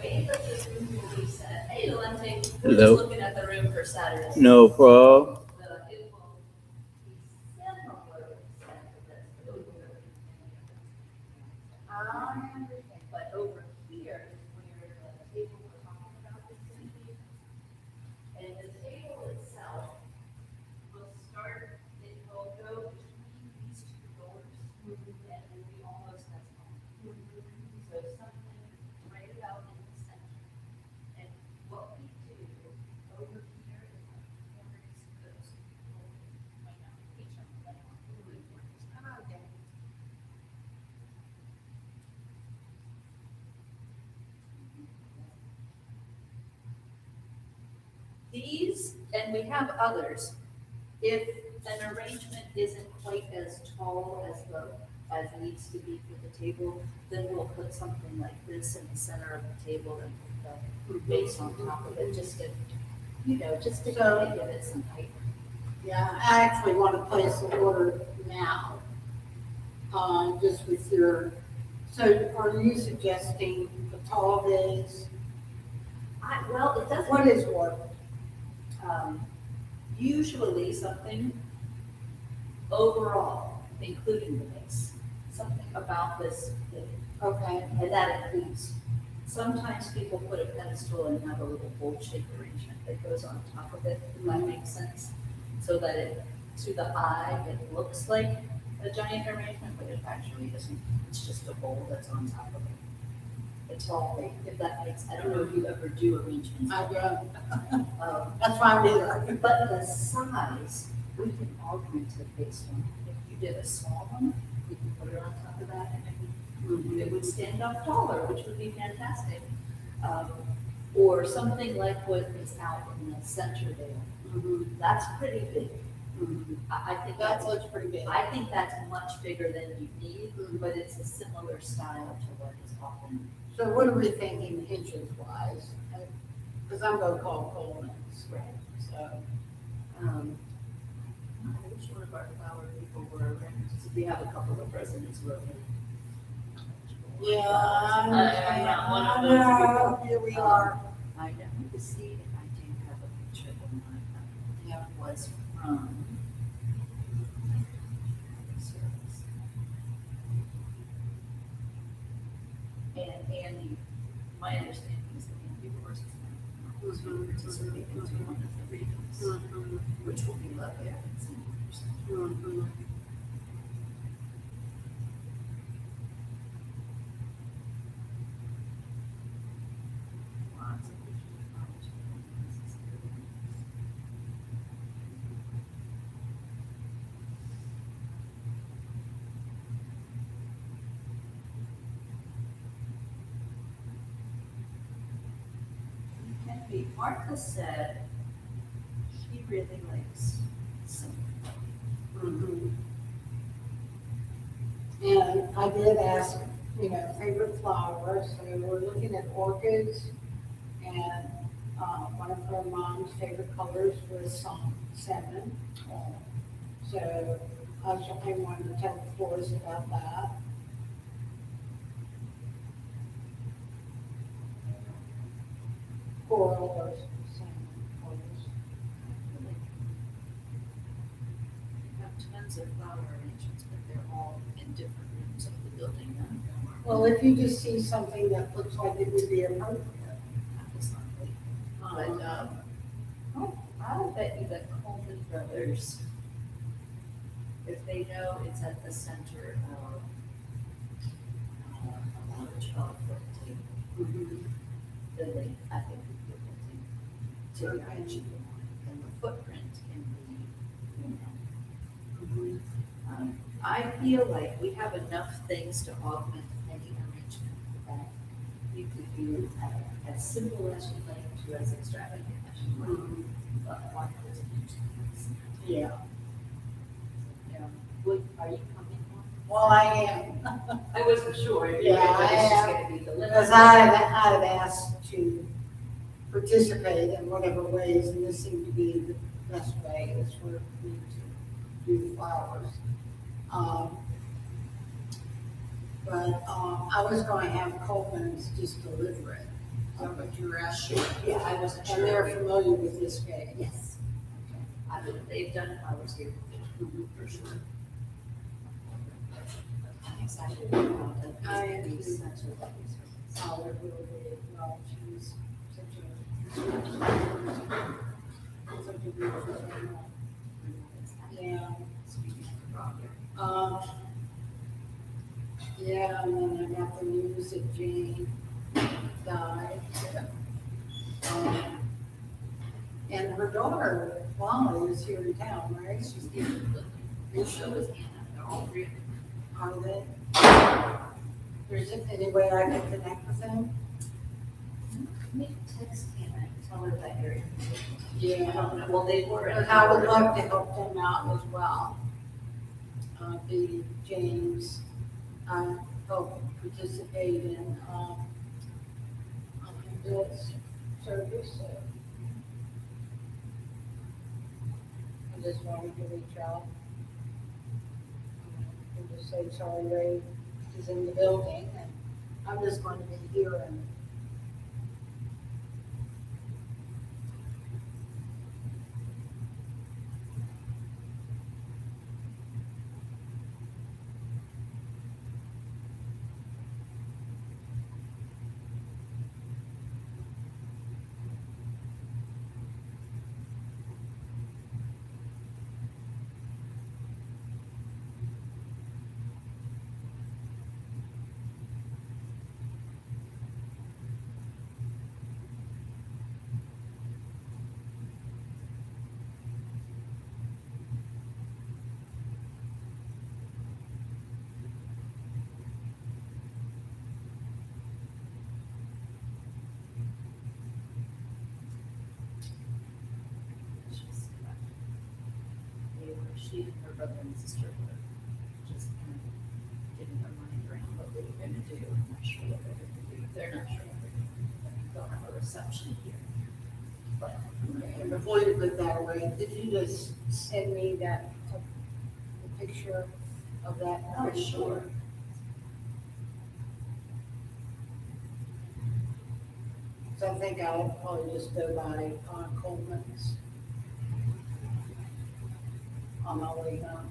way that the room will be set. Hey, Valente, we're Hello. just looking at the room for Saturday. No problem. It will be similar set that's over. I understand, but over here is where the table we're talking about is going to be. And the table itself will start, it will go between these two doors, and it will be almost as long. So something right about in the center. And what we do over here is like corners those people might not be each other that want to do corners. Okay. These, and we have others, if an arrangement isn't quite as tall as needs to be for the table, then we'll put something like this in the center of the table and put the base on top of it, just to, just to kind of give it some height. Yeah, I actually want to place the order now, just with your, so are you suggesting the tall vase? Well, it doesn't. What is what? Usually something overall, including the base, something about this big. Okay, And that includes, sometimes people put a pedestal and have a little bowl-shaped arrangement that goes on top of it, if that makes sense. So that it, to the eye, it looks like a giant arrangement, but it actually isn't. It's just a bowl that's on top of it. It's all big, if that makes, I don't know if you ever do arrangements. I don't, That's why I'm here. But the size, we can augment it based on, if you did a small one, you can put it on top of that, and it would stand up taller, which would be fantastic. Or something like what is out in the center there, that's pretty big. I think That that's, looks pretty big. I think that's much bigger than you need, but it's a similar style to what is often. So what are we thinking inches wise? Because I'm gonna call Coleman's, Right. so. I wish one of our flower people were around, because we have a couple of residents who are. Yeah, I'm one of I those know, people. here we are. I know, to see if I do have a picture of one Yeah. that was from. And Andy, my understanding is that Andy Roars is going to participate in one of the readings, which will be lovely, I can see. Lots of can be. Martha said she really likes simple. And I did ask, favorite flowers, so we're looking at orchids, and, one of her mom's favorite colors was salmon. So I wanted to tell Flores about that. Coral or salmon colors. We have tons of flower arrangements, but they're all in different rooms of the building. Well, if you just see something that looks like it would be appropriate. It's not late. But, I'll bet you that Coleman Brothers, if they know it's at the center of a large 12-foot table, then they, I think, would be able to arrange it. And the footprint can be, I feel like we have enough things to augment any arrangement that you could do as simple as you like to as extravagant as you like. But one person Yeah. Are you coming on? Well, I am, I wasn't sure if Yeah, but it's just I gonna be the limit. because I've asked to participate in whatever ways, and this seemed to be the best way, is for me to do the flowers. But I was going to have Coleman's just deliver it. that what you were asking? Yeah, I wasn't sure. And they're familiar with this case? Yes. They've done flowers here, for sure. I'm excited about it. I It's am too. such a lovely service. Oh, it really did. Well, she was such a beautiful animal. Yeah. Um, yeah, and then I got the news that Jane died. Um, And her daughter, Molly, is here in town, right? She's here. The show is Hannah. They're all three of them. Are they? There's any way I can connect with them? Maybe text Hannah and tell her that you're in. I Yeah. don't know. Well, they were. And I would love to help them out as well. The James, help participate in, this service. So I just wanted to reach out. And just say, sorry, Ray is in the building, and I'm just going to be here and She and her brother and sister were just kind of getting their mind around what they were gonna do. I'm not sure what they're gonna do. They're not sure what they're gonna do. They'll have a reception here. But And before you put that away, did you just send me that picture of that? Oh, sure. So I think I'll probably just go by Coleman's on my way home.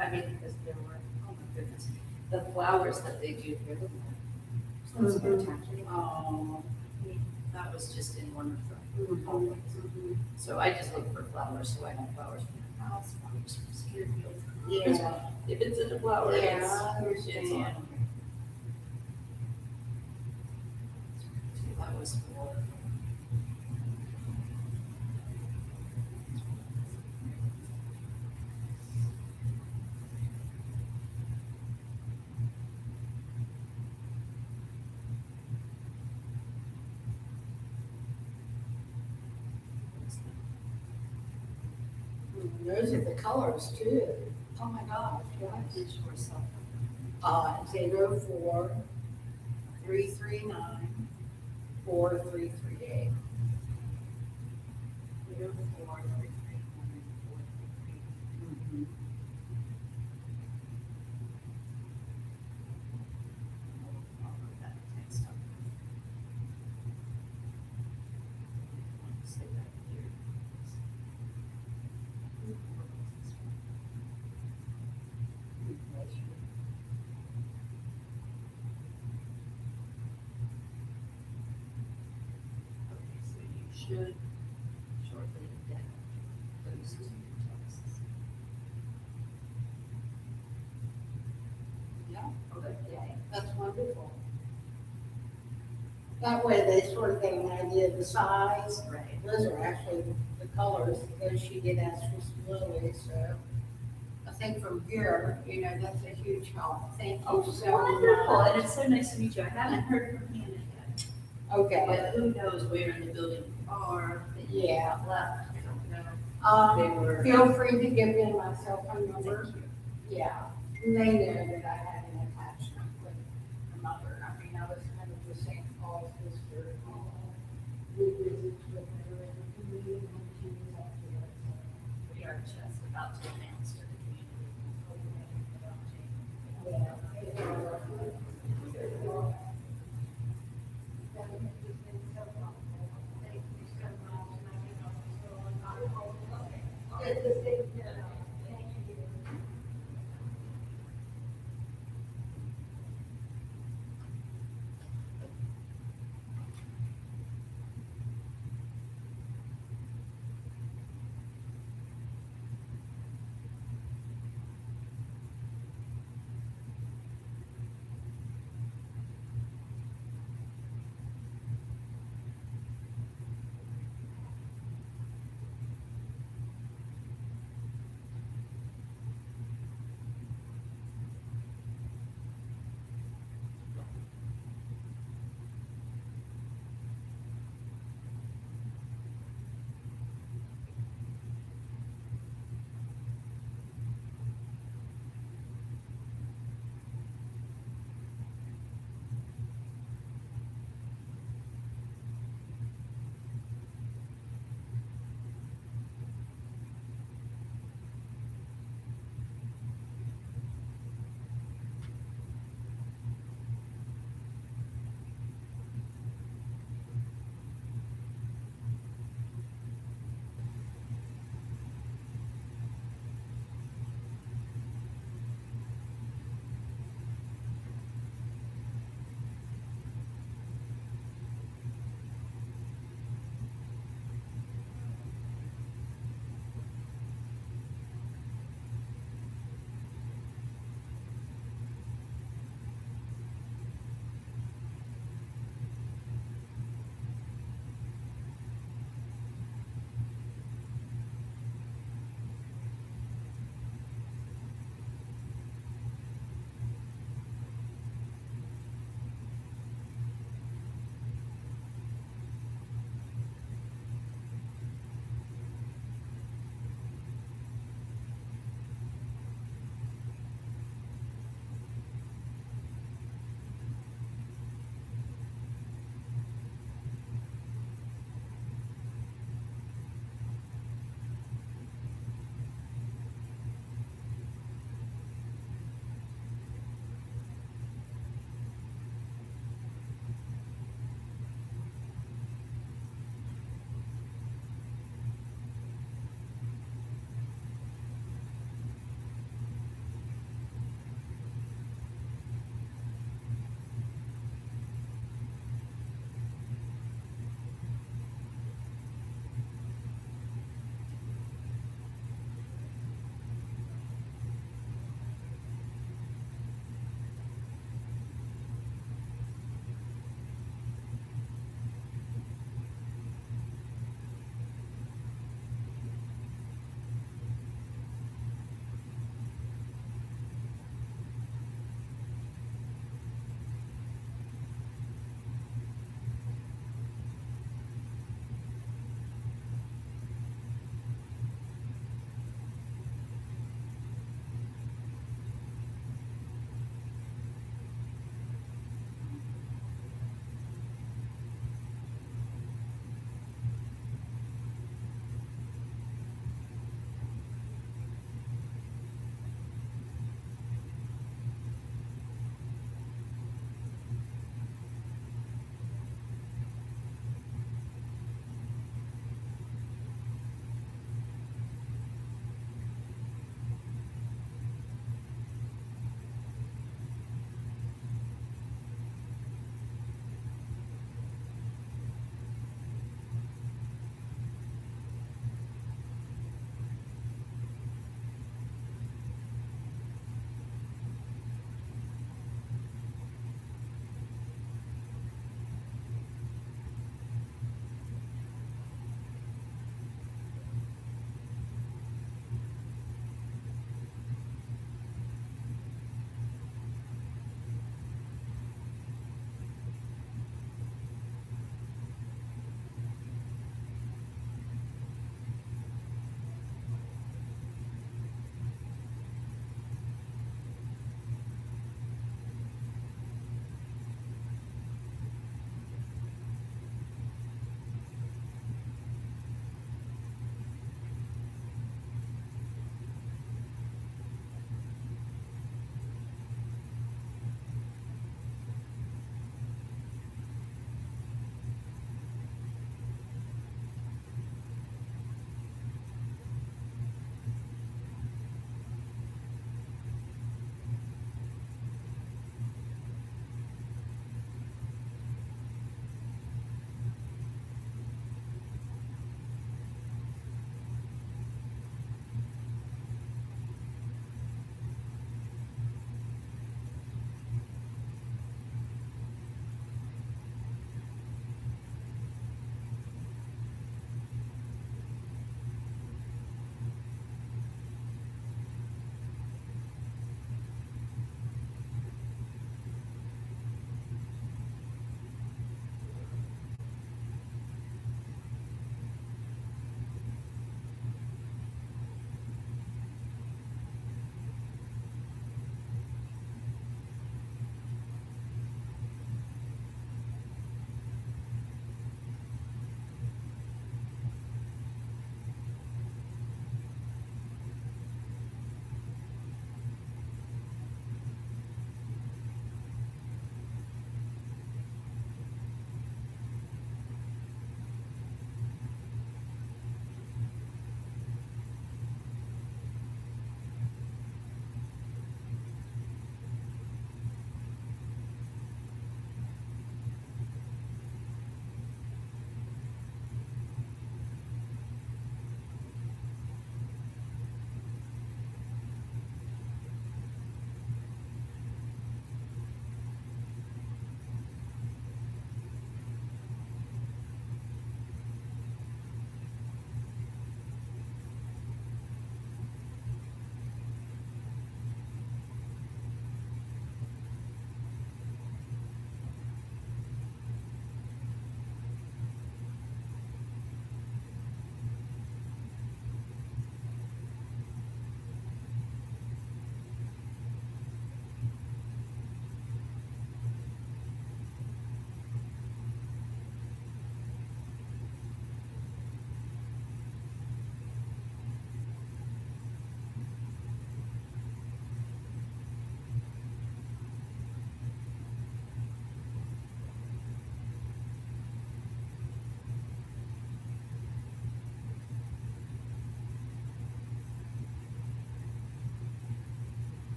I mean, because there were, oh my goodness, the flowers that they do here, look at that. So spectacular. I mean, that was just in one of the hallways. So I just look for flowers, so I know flowers from the house, flowers from Spearfield. Yeah. If it's in a flower, Yeah, it's, I it's understand. on here. That was cool. Those are the colors too. Oh my gosh, yes. It's your cell phone. 04-339-4338. 04-339-4338. I'll put that text up. Say that here. Okay, so you should shortly get those two texts. Yeah, Okay. that's wonderful. That way they sort of get an idea of the size. Right. Those are actually the colors, because she did ask for some lilies, so I think from here, that's a huge help. Thank you so Wonderful, much. and it's so nice to meet you. I haven't heard from Hannah yet, Okay, but who knows where in the building you are, that you yeah. have left, I don't know. They were. Feel free to give them my cell phone number. Thank you. Yeah, and they know that I had an attachment with my mother. I mean, I was kind of the St. Paul's sister. We visited with her in the community when she was up here. We are just about to announce to the community.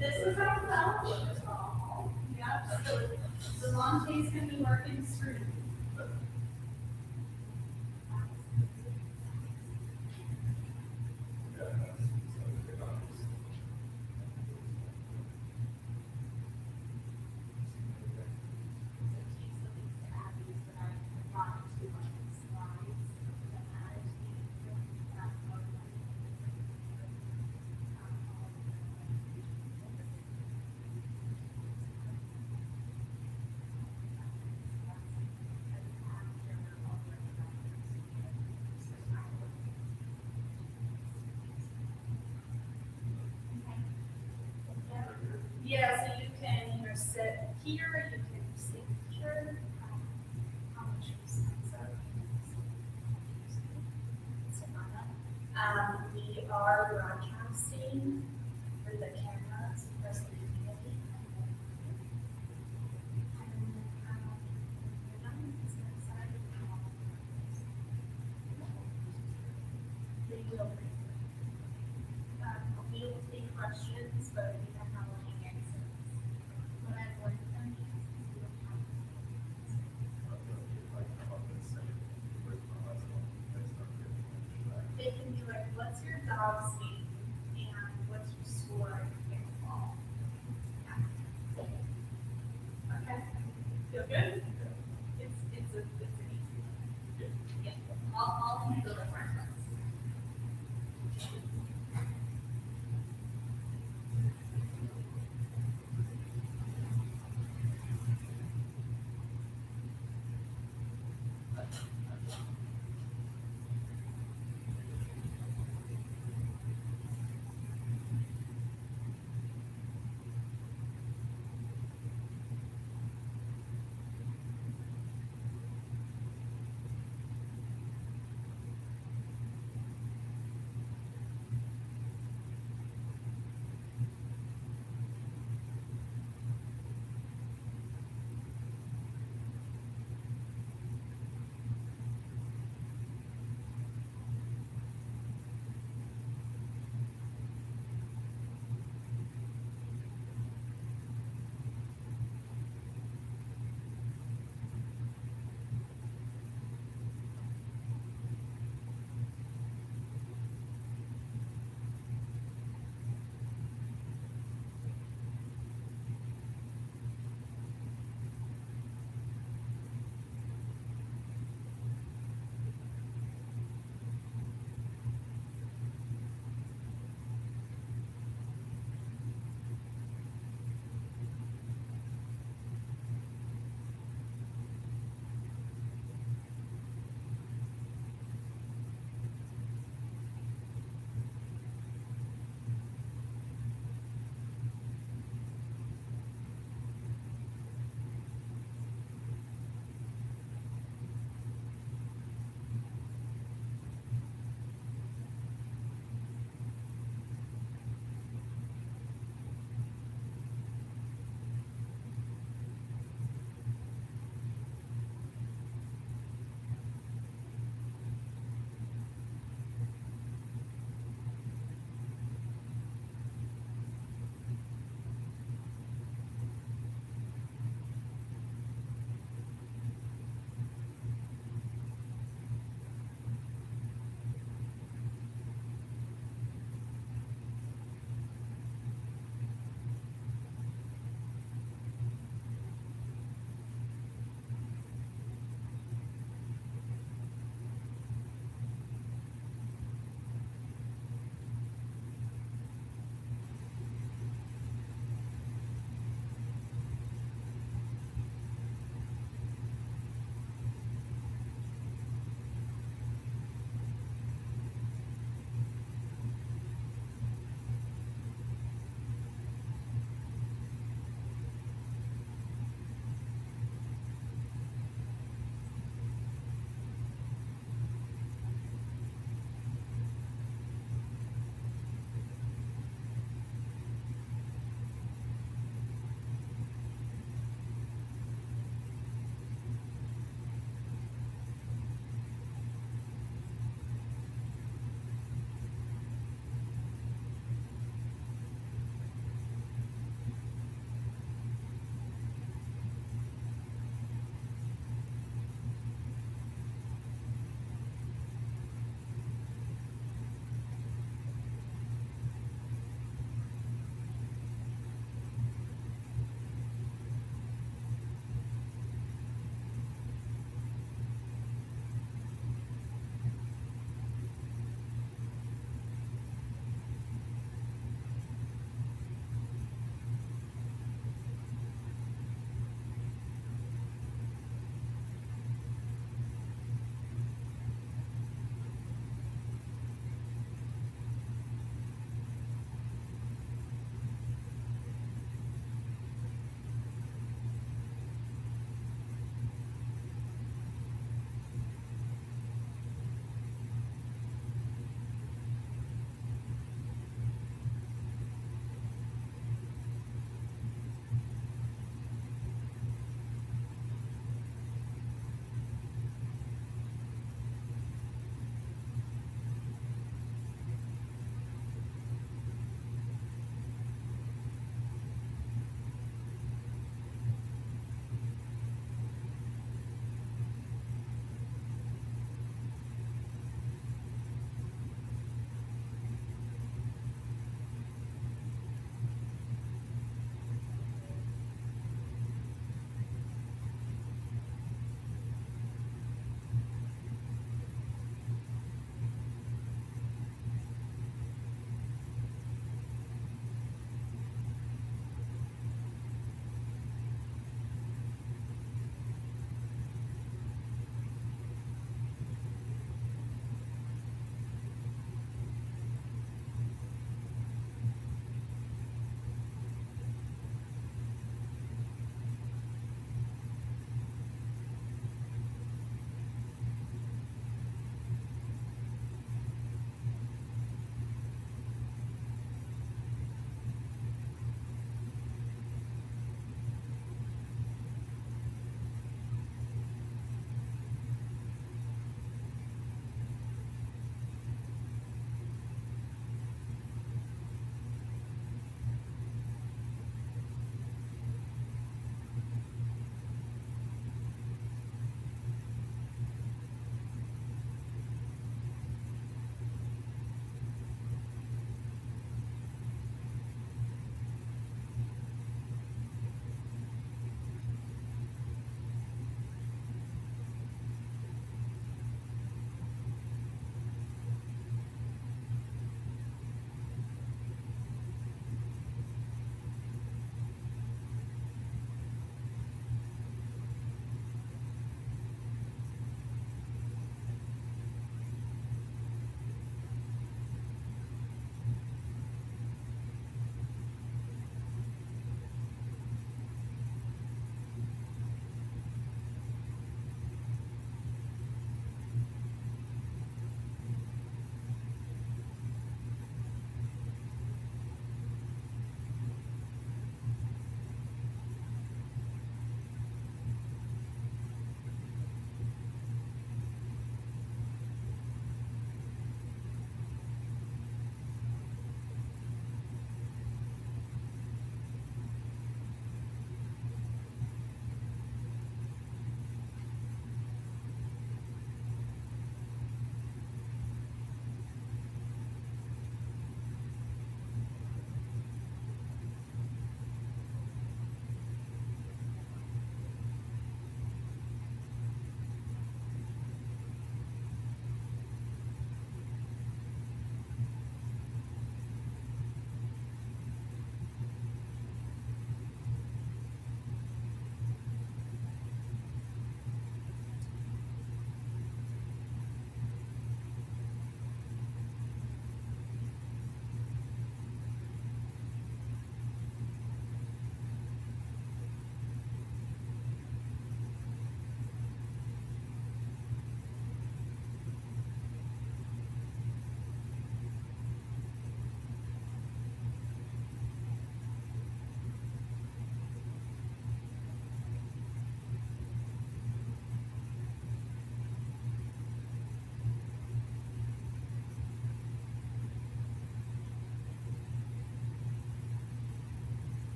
This is our fellowship hall. Yeah, so the Monte's gonna be working through. Yeah, so you can either sit here, you can sit here. How much is that? We are broadcasting for the cameras, for the community. They will. We will take questions, but we don't have any answers. When I work them, we don't have. They can be like, what's your dog's name? And what's your score in fall? Okay, feel good? It's an easy one. Yeah, I'll handle the front ones.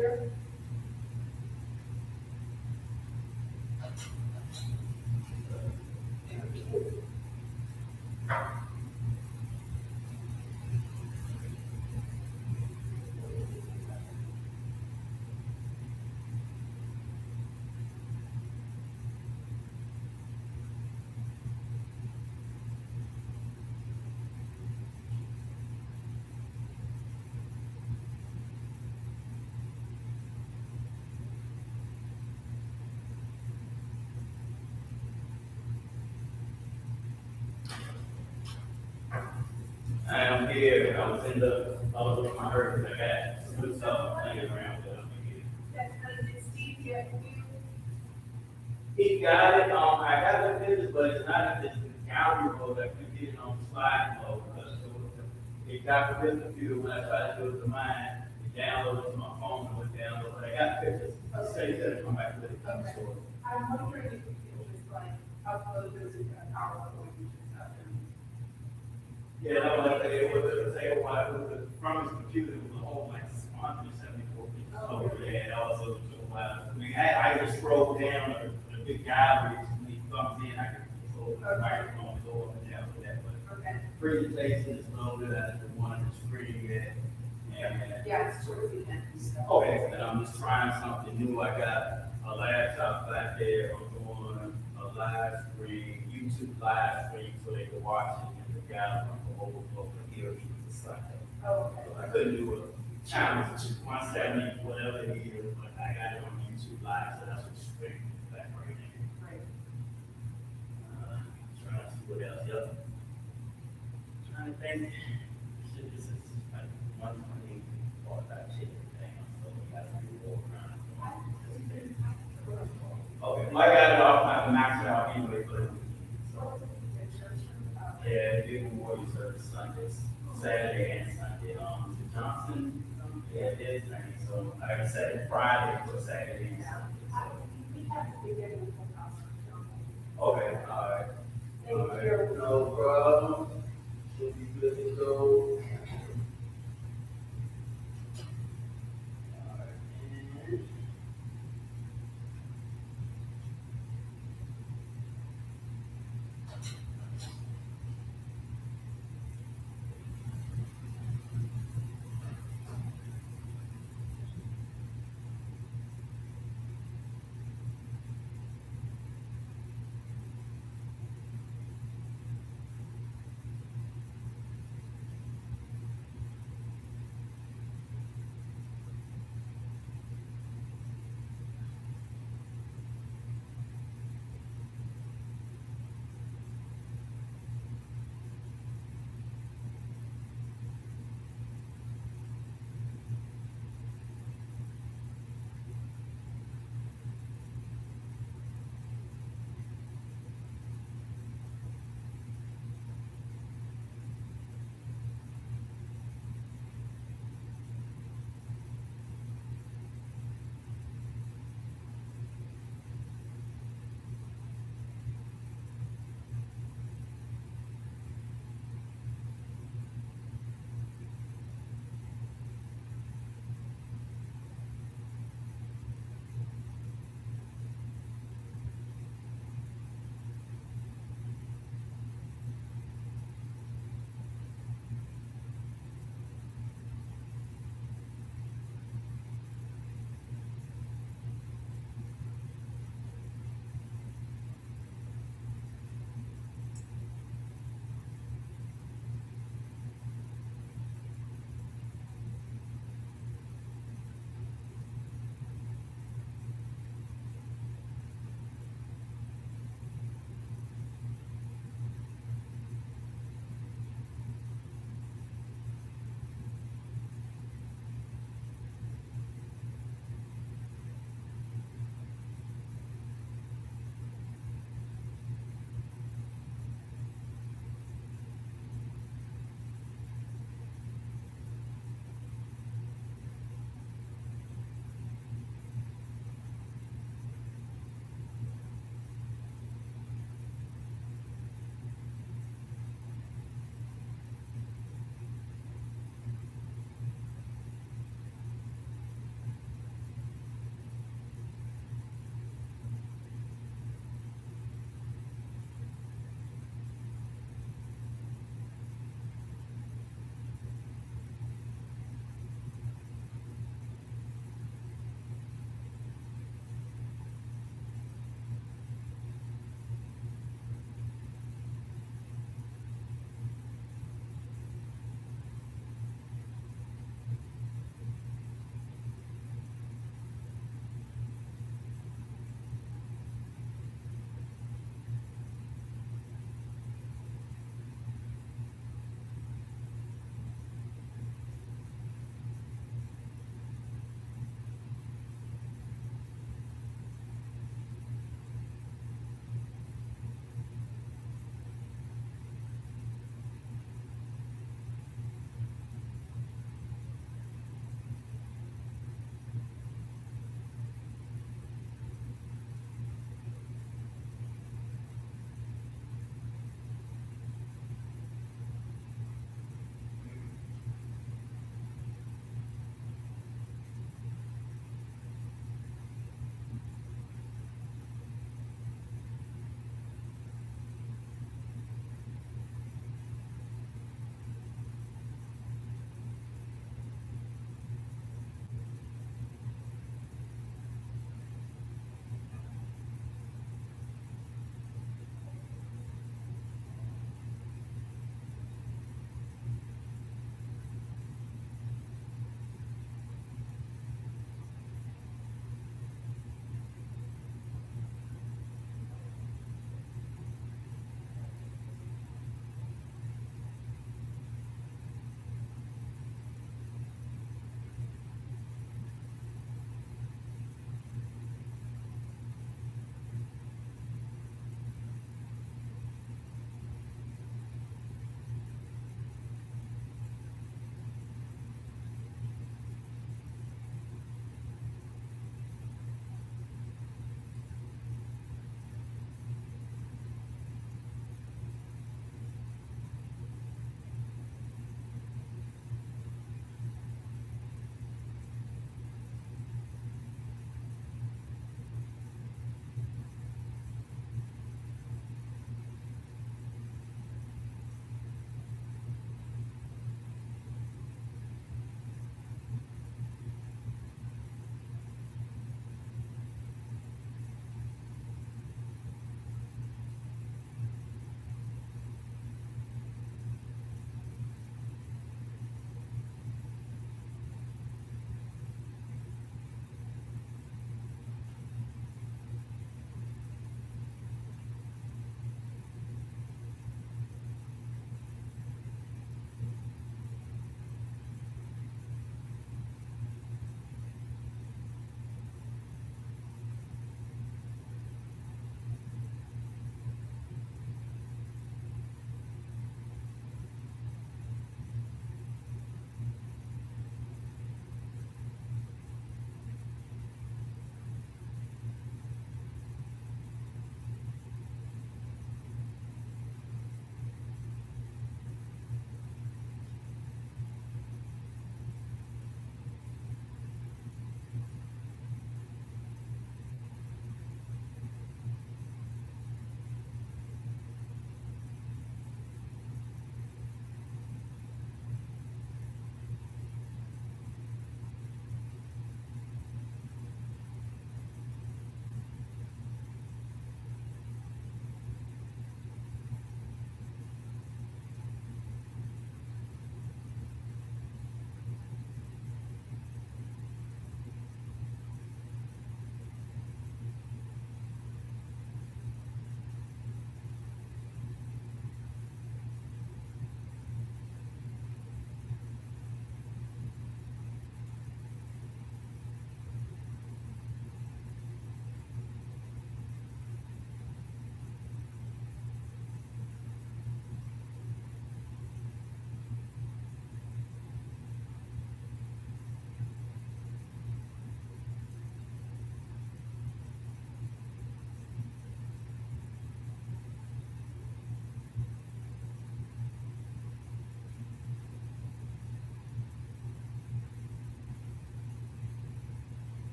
Sure. I'm here, I was with my hurt, I got some good stuff laying around, but I'm here. That's good. Did Steve get you? He got it, I got the business, but it's not in the gallery mode, I could get it on slide mode, because it got the business computer when I tried to do it to mine, it downloaded to my phone, and went download, but I got pictures, I'll say that, come back with it. Okay. So, I'm wondering if you could just like upload those in a PowerPoint and stuff. yeah, no, like, it was, say, from his computer, it was a whole, like, 174 pieces, so, yeah, also took a while. I just scrolled down the big gallery, when he comes in, I can control the microphone, go up and down with that, but Okay. presentation is loaded, I just wanted to screen it, and, Yeah, it's sort of the end stuff. okay, and I'm just trying something new, I got a laptop back there, I'm doing a live stream, YouTube live stream, so they can watch it in the gallery, from overflow, from here, it's like that. Oh, okay. So I couldn't do a challenge, which is 170, whatever it is, but I got it on YouTube live, so that's what's streaming back right now. Right. Trying to see what else, yep. Trying to think, shit, this is like 120 or that shit thing, so we gotta do more around. Okay, well, I got it off, I can max it out anyway, but, so, yeah, big Warrior service Sundays, Saturday and Sunday, Johnson, yeah, it is, so, like I said, Friday for Saturday and Sunday, so. We have to be getting the house. Okay, all right. Thank All right, you. no problem. Should be good to go. All right, and-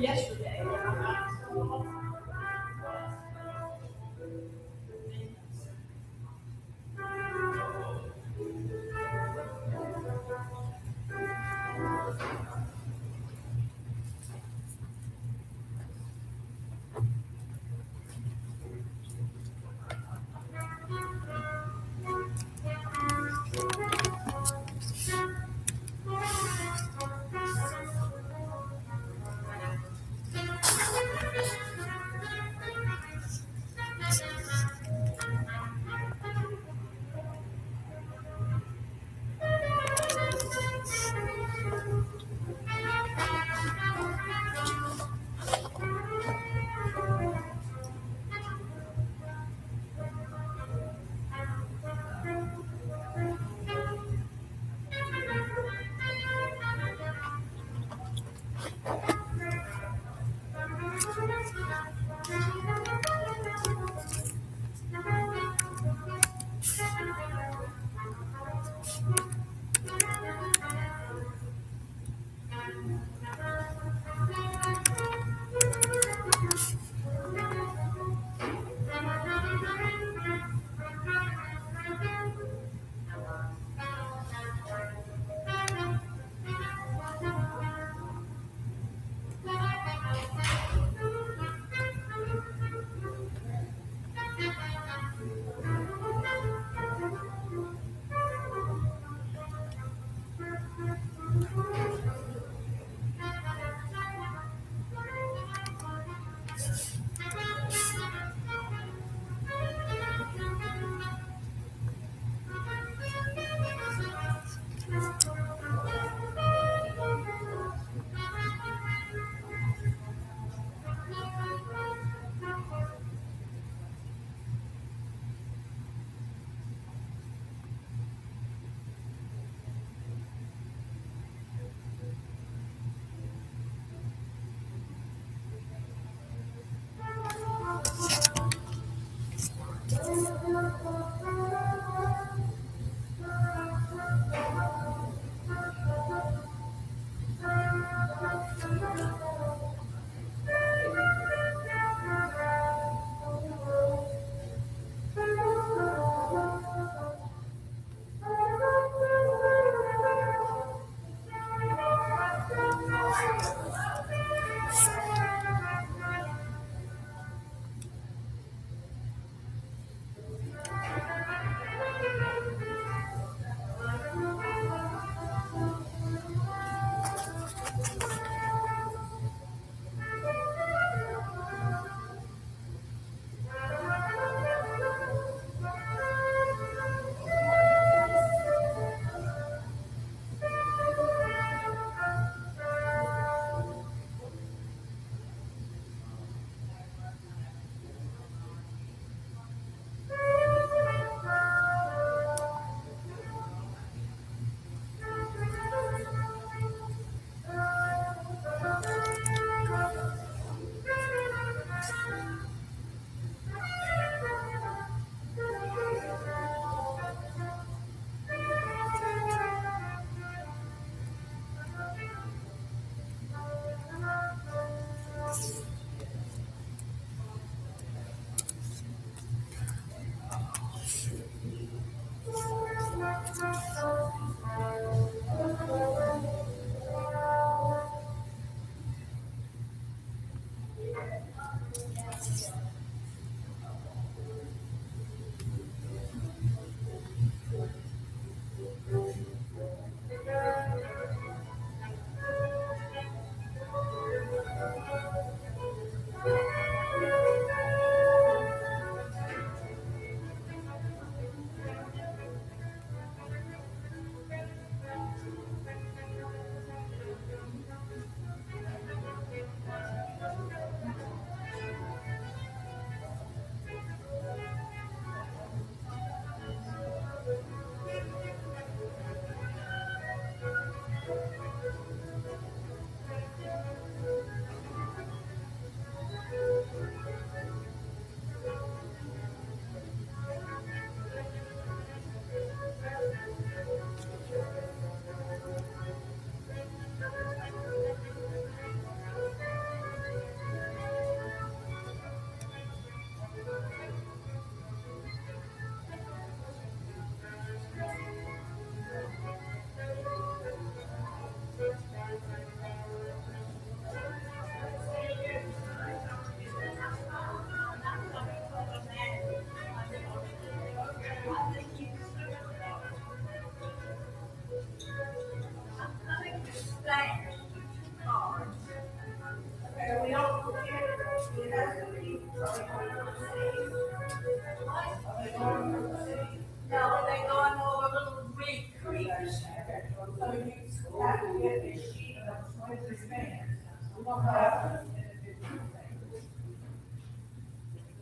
Yesterday,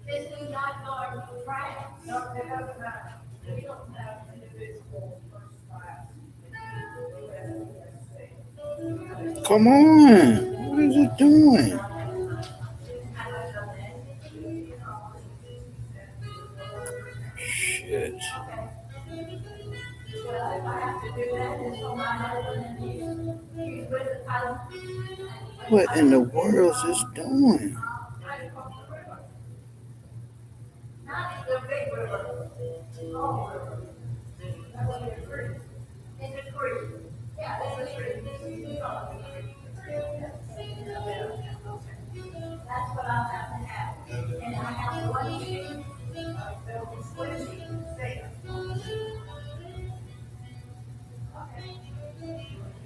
This is not going to trash. No, it doesn't matter. We don't have individual first class. Come on. What is it doing? Shit. Well, if I have to do that, then so my husband and he's with the title. What in the world is this doing? Not the big river. Oh, river. That was a creek. It's a creek. Yeah, it's a creek. That's what I'll have to have. And I have one sheet. There'll be split sheet there. Okay.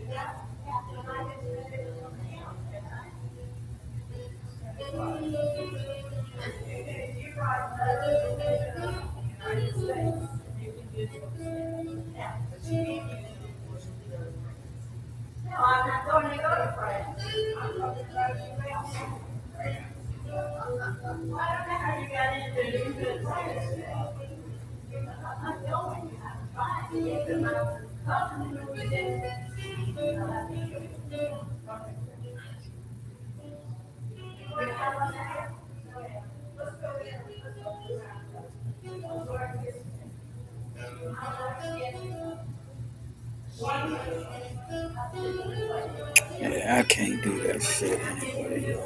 Yeah, yeah, and I just did it from the house, and I. You're right. United States. You can use it. Yeah, but you can't use it. No, I'm not going to go to France. I'm going to go to France. I don't know how you got into France. I'm not going. I'm trying to get to my cousin who was in. Let's go there. Let's go Yeah, I can't do that shit anyway, yo.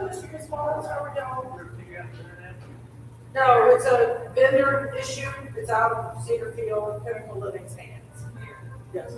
Mr. Response, how are y'all? Everything got internet? No, it's a vendor issue. It's out of Cedar Field, Pinnacle Living's hands. Yes.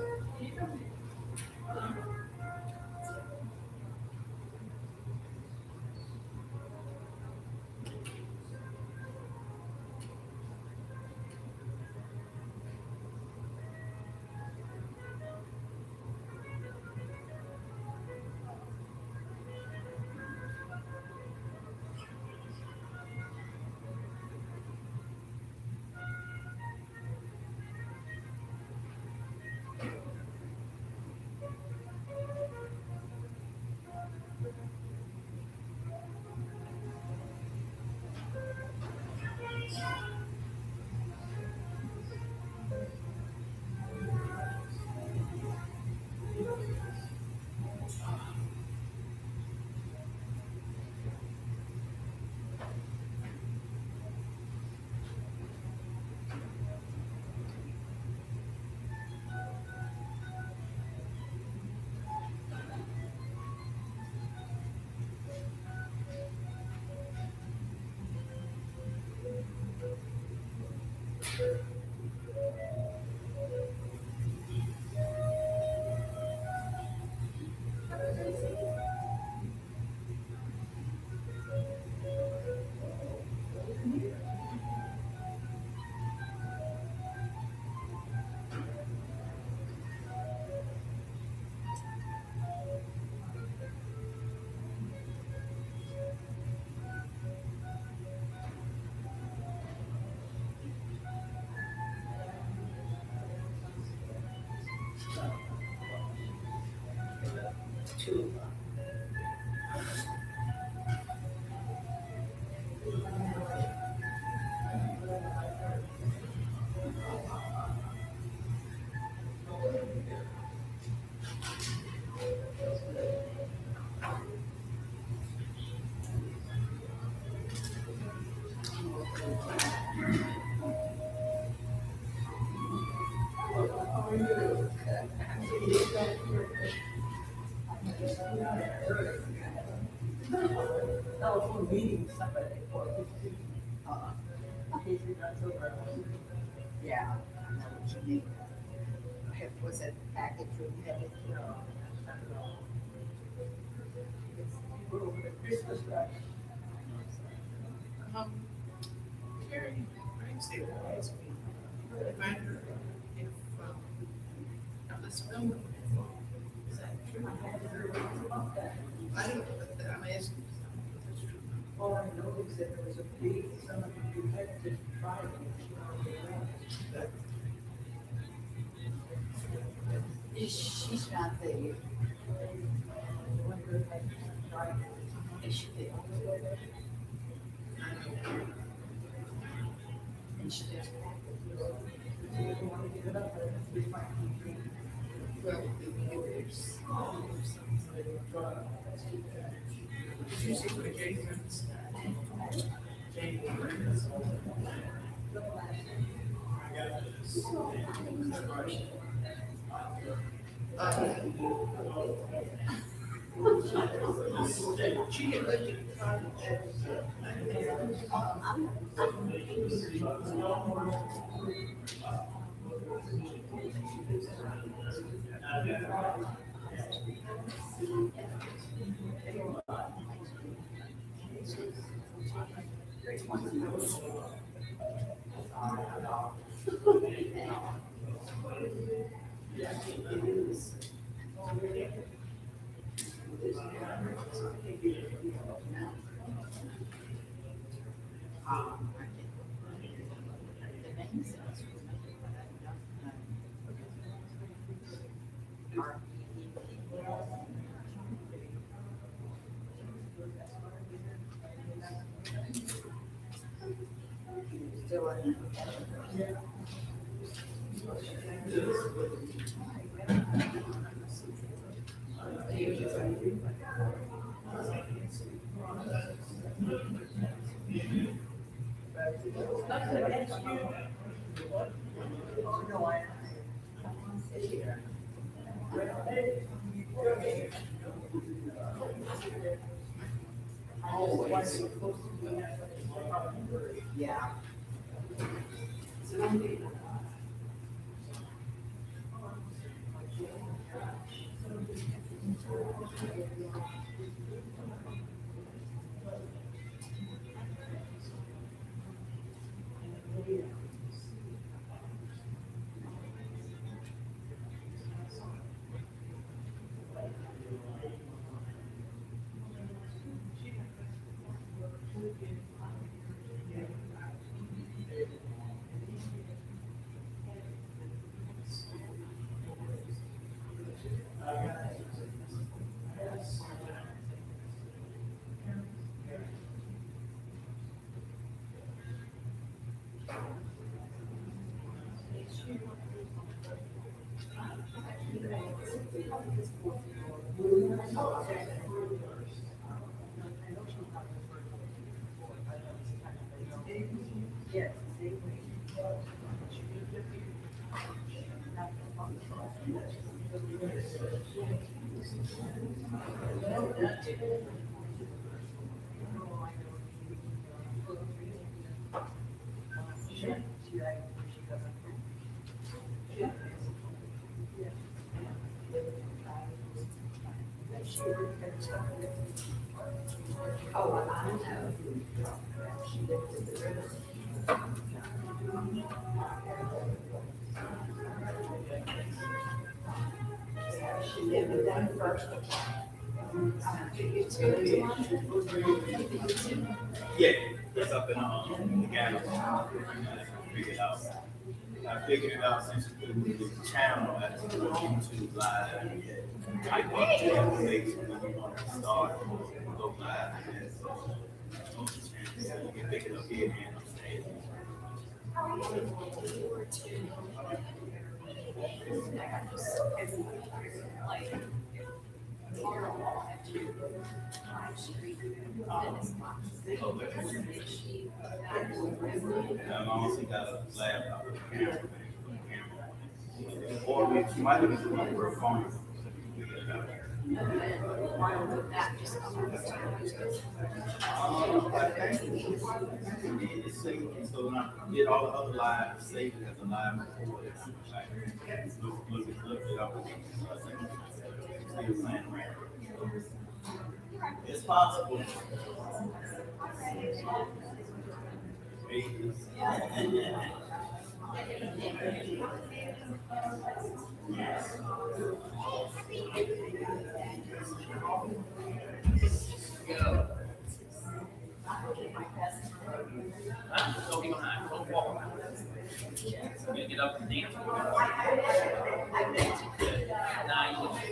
Telephone meeting, somebody. Yeah. Was it package room heavy? Christmas rush. Terry, I didn't say what asked me. If I heard, if, now this film, is that true? I don't know, but I'm asking. if it's true. All I know is that there was a big, some of you had to try it. She's not the. Is she the only one? And she does Well, there's, did you see what Jay Prince? Jay Prince. She get lifted. What's supposed to be. Yeah. Yeah, it's up in, the gallery. Figured it out. I figured it out since the channel has YouTube live. I want to make when you want to start, go live. And so, you can pick it up here and upstairs. I've also got a laptop with a camera. Or you might even do it for a phone. It's saved, so when I get all the other lives saved as a live record, it's like, look it up. Still playing around. It's possible. Don't be behind, don't walk behind. You get up and dance. Nah, you like,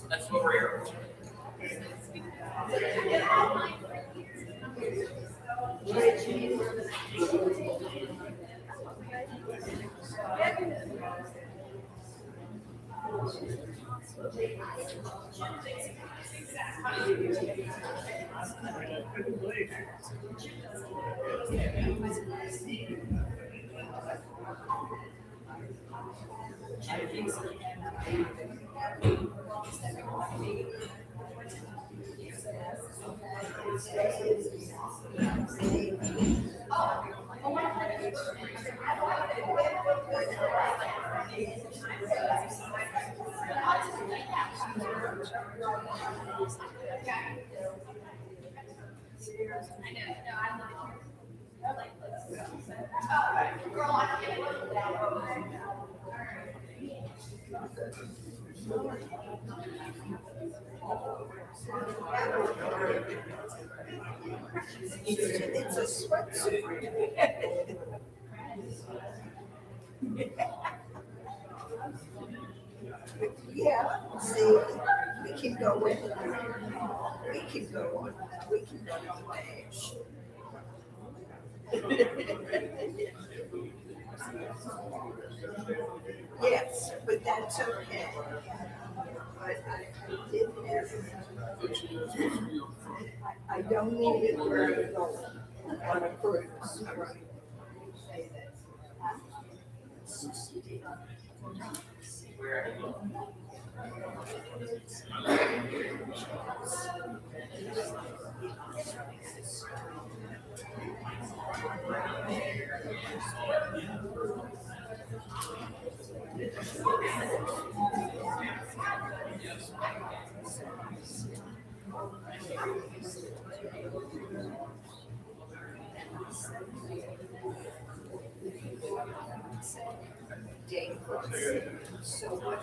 that's rare. It's a sweatsuit. Yeah, see, we can go with it. We can go on dash. that's okay. But I did have, I don't need it where I'm going on a cruise. Say that. So what?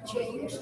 Changed.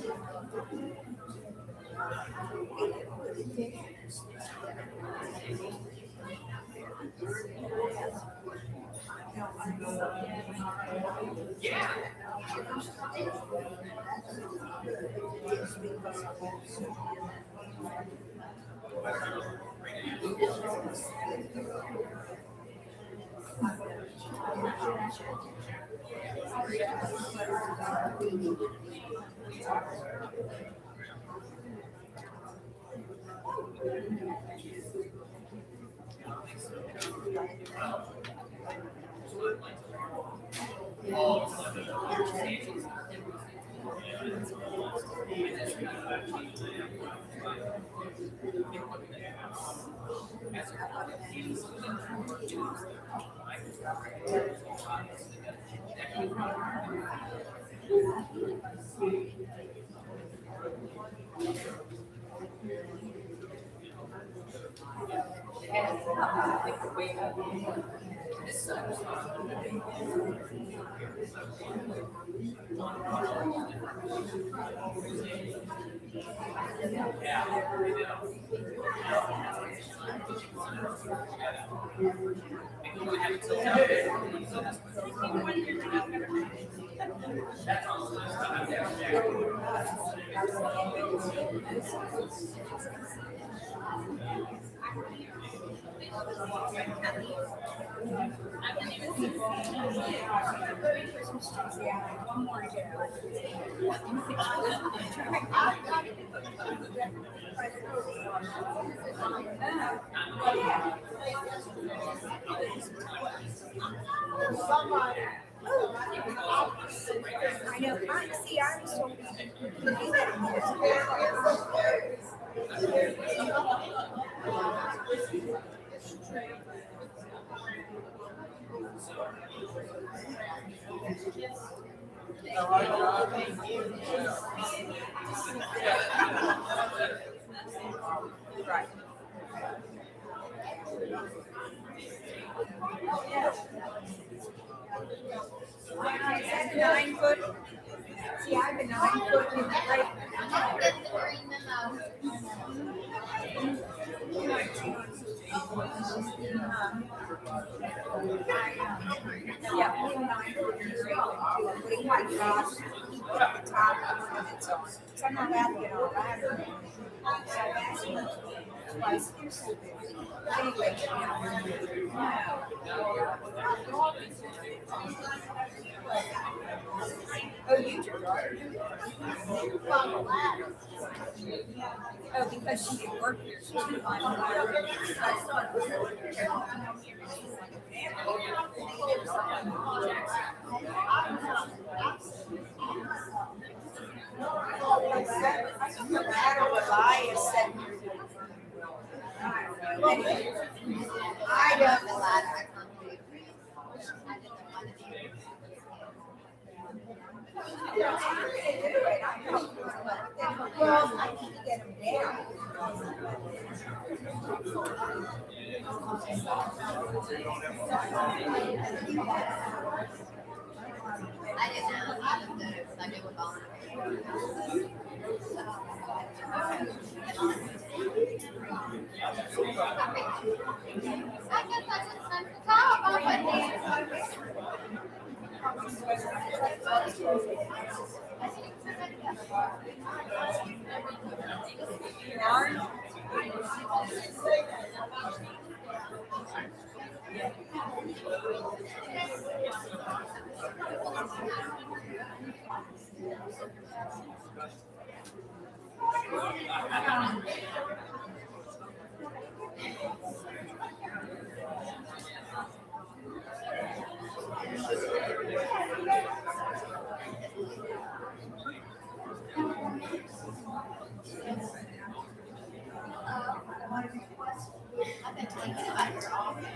I know, see, I'm so. Right. Is that the 9 foot? See, I have a 9 foot in the lake. Yeah. 9 foot with white cross, the top, and it's on. So I'm not allowed to get on a ladder. So I've asked him twice. Anyway, oh, you took her. Oh, because she didn't work here. She didn't find a ladder. No matter what I have said. I don't know that. Well, I can get them down. I didn't know. I looked at it because I knew what all. I guess that's what's time to talk about. I've been thinking about your office.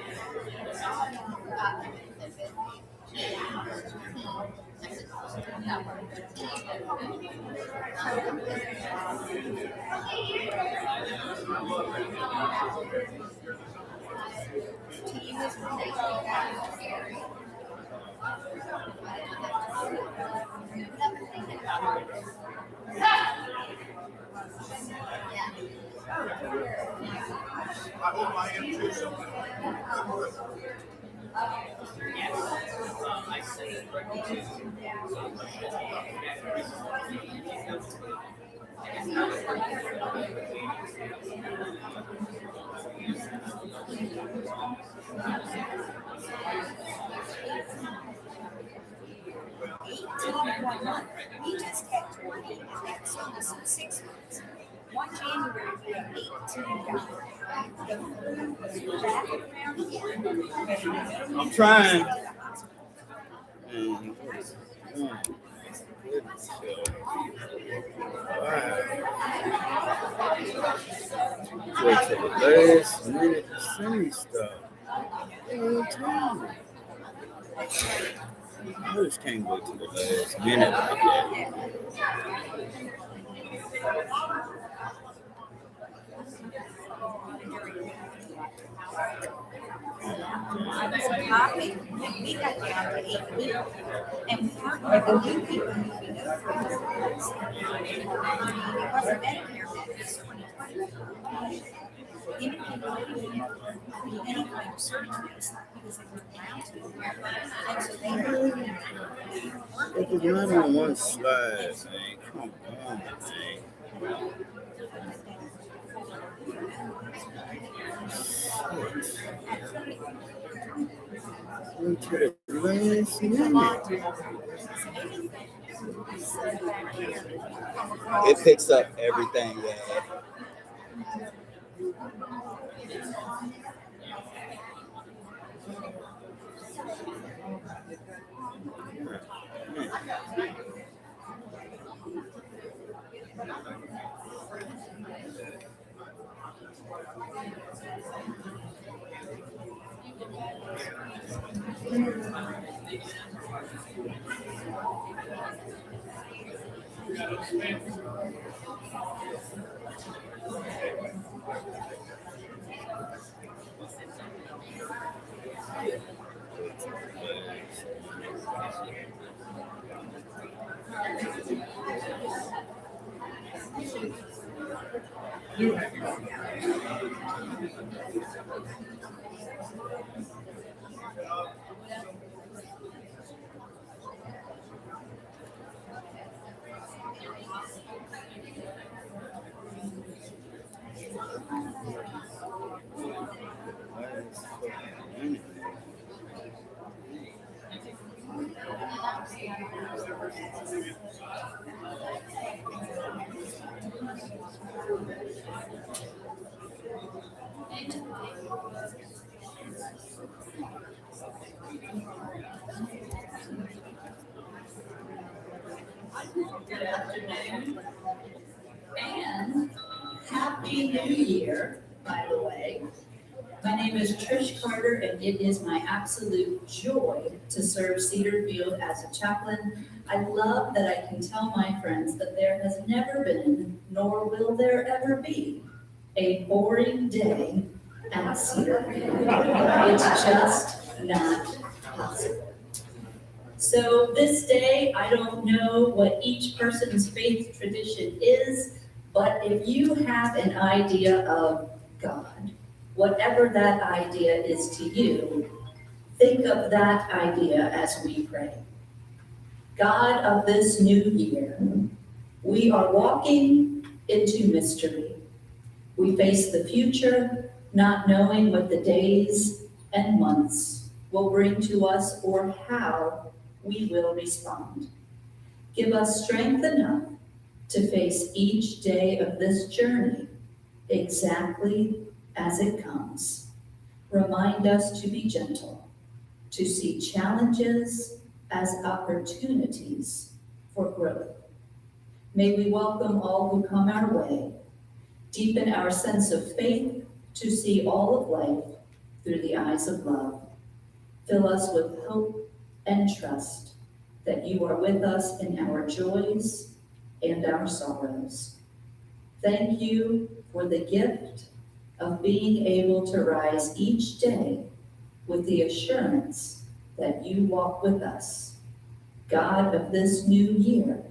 I sent it directly We just had 20, and that's almost 6 months. 1 January, we had 18 guys. The flu was back around again. I'm trying. And wow. Wait till the last minute to send stuff. Every time. I just can't wait till the last minute like that. Poppy, and we got down to 8 weeks. And we weren't like the new people moving over. It wasn't Medicare, that was 2020. Any people any kind of surgeries because they weren't allowed to. And so they were. If it's not on one slide, man, come on, man. Until the last minute. It picks up everything, yeah. Good afternoon, and Happy New Year, by the way. My name is Trish Carter, and it is my absolute joy to serve Cedar Field as a chaplain. I love that I can tell my friends that there has never been, nor will there ever be, a boring day at Cedar Field. It's just not possible. So this day, I don't know what each person's faith tradition is, but if you have an idea of God, whatever that idea is to you, think of that idea as we pray. God of this new year, We are walking into mystery. We face the future, not knowing what the days and months will bring to us or how we will respond. Give us strength enough to face each day of this journey exactly as it comes. Remind us to be gentle, to see challenges as opportunities for growth. May we welcome all who come our way, deepen our sense of faith to see all of life through the eyes of love. Fill us with hope and trust that you are with us in our joys and our sorrows. Thank you for the gift of being able to rise each day with the assurance that you walk with us. God of this new year,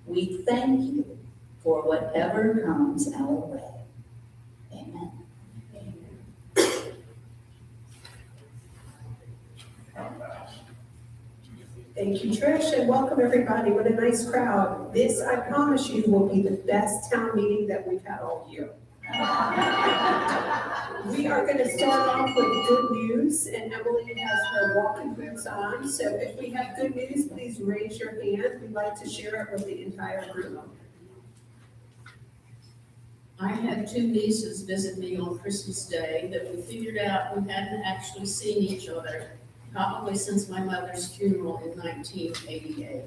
we thank you for whatever comes our way. Amen. Thank you, Trish, and welcome everybody. What a nice crowd. This, I promise you, will be the best town meeting that we've had all year. We are going to start off with good news, and Emily has her walking boots on. So if we have good news, please raise your hand. We'd like to share it with the entire group. I had two nieces visit me on Christmas Day that we figured out we hadn't actually seen each other probably since my mother's funeral in 1988.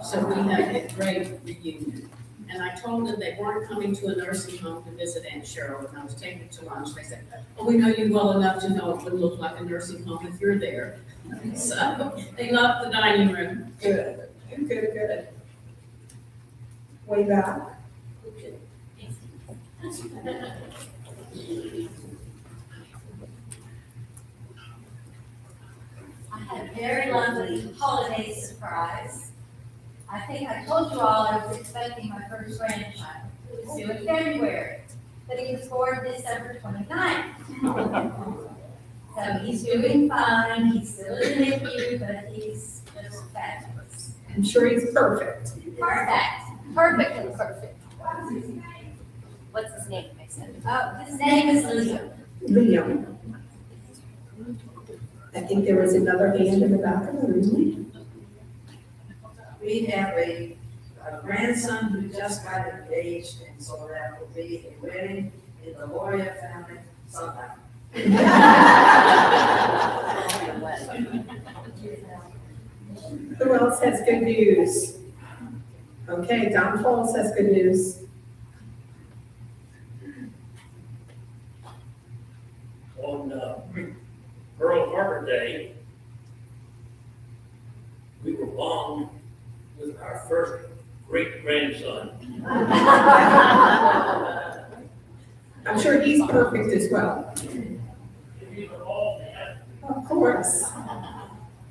So we had a great reunion. And I told them they weren't coming to a nursing home to visit Aunt Cheryl, and I was taking them to lunch. They said, "Oh, we know you well enough to know it would look like a nursing home if you're there." So they loved the dining room. Good, good. Way back. I had a very lovely holiday surprise. I think I told you all I was expecting my first grandchild. It was due in February, but he was born December 29th. So he's doing fine, he's still in the NICU, but he's just fabulous. I'm sure he's perfect. Perfectly perfect. What's his name, Mason? Oh, his name is Liam. Liam. I think there was another hand in the back of the room. We have a grandson who just got engaged, and so that will be a wedding in the Loria family sometime. Who else has good news? Okay, Don Falls has good news. On Pearl Harbor Day, we were born with our first great-grandson. I'm sure he's perfect as well. Of course.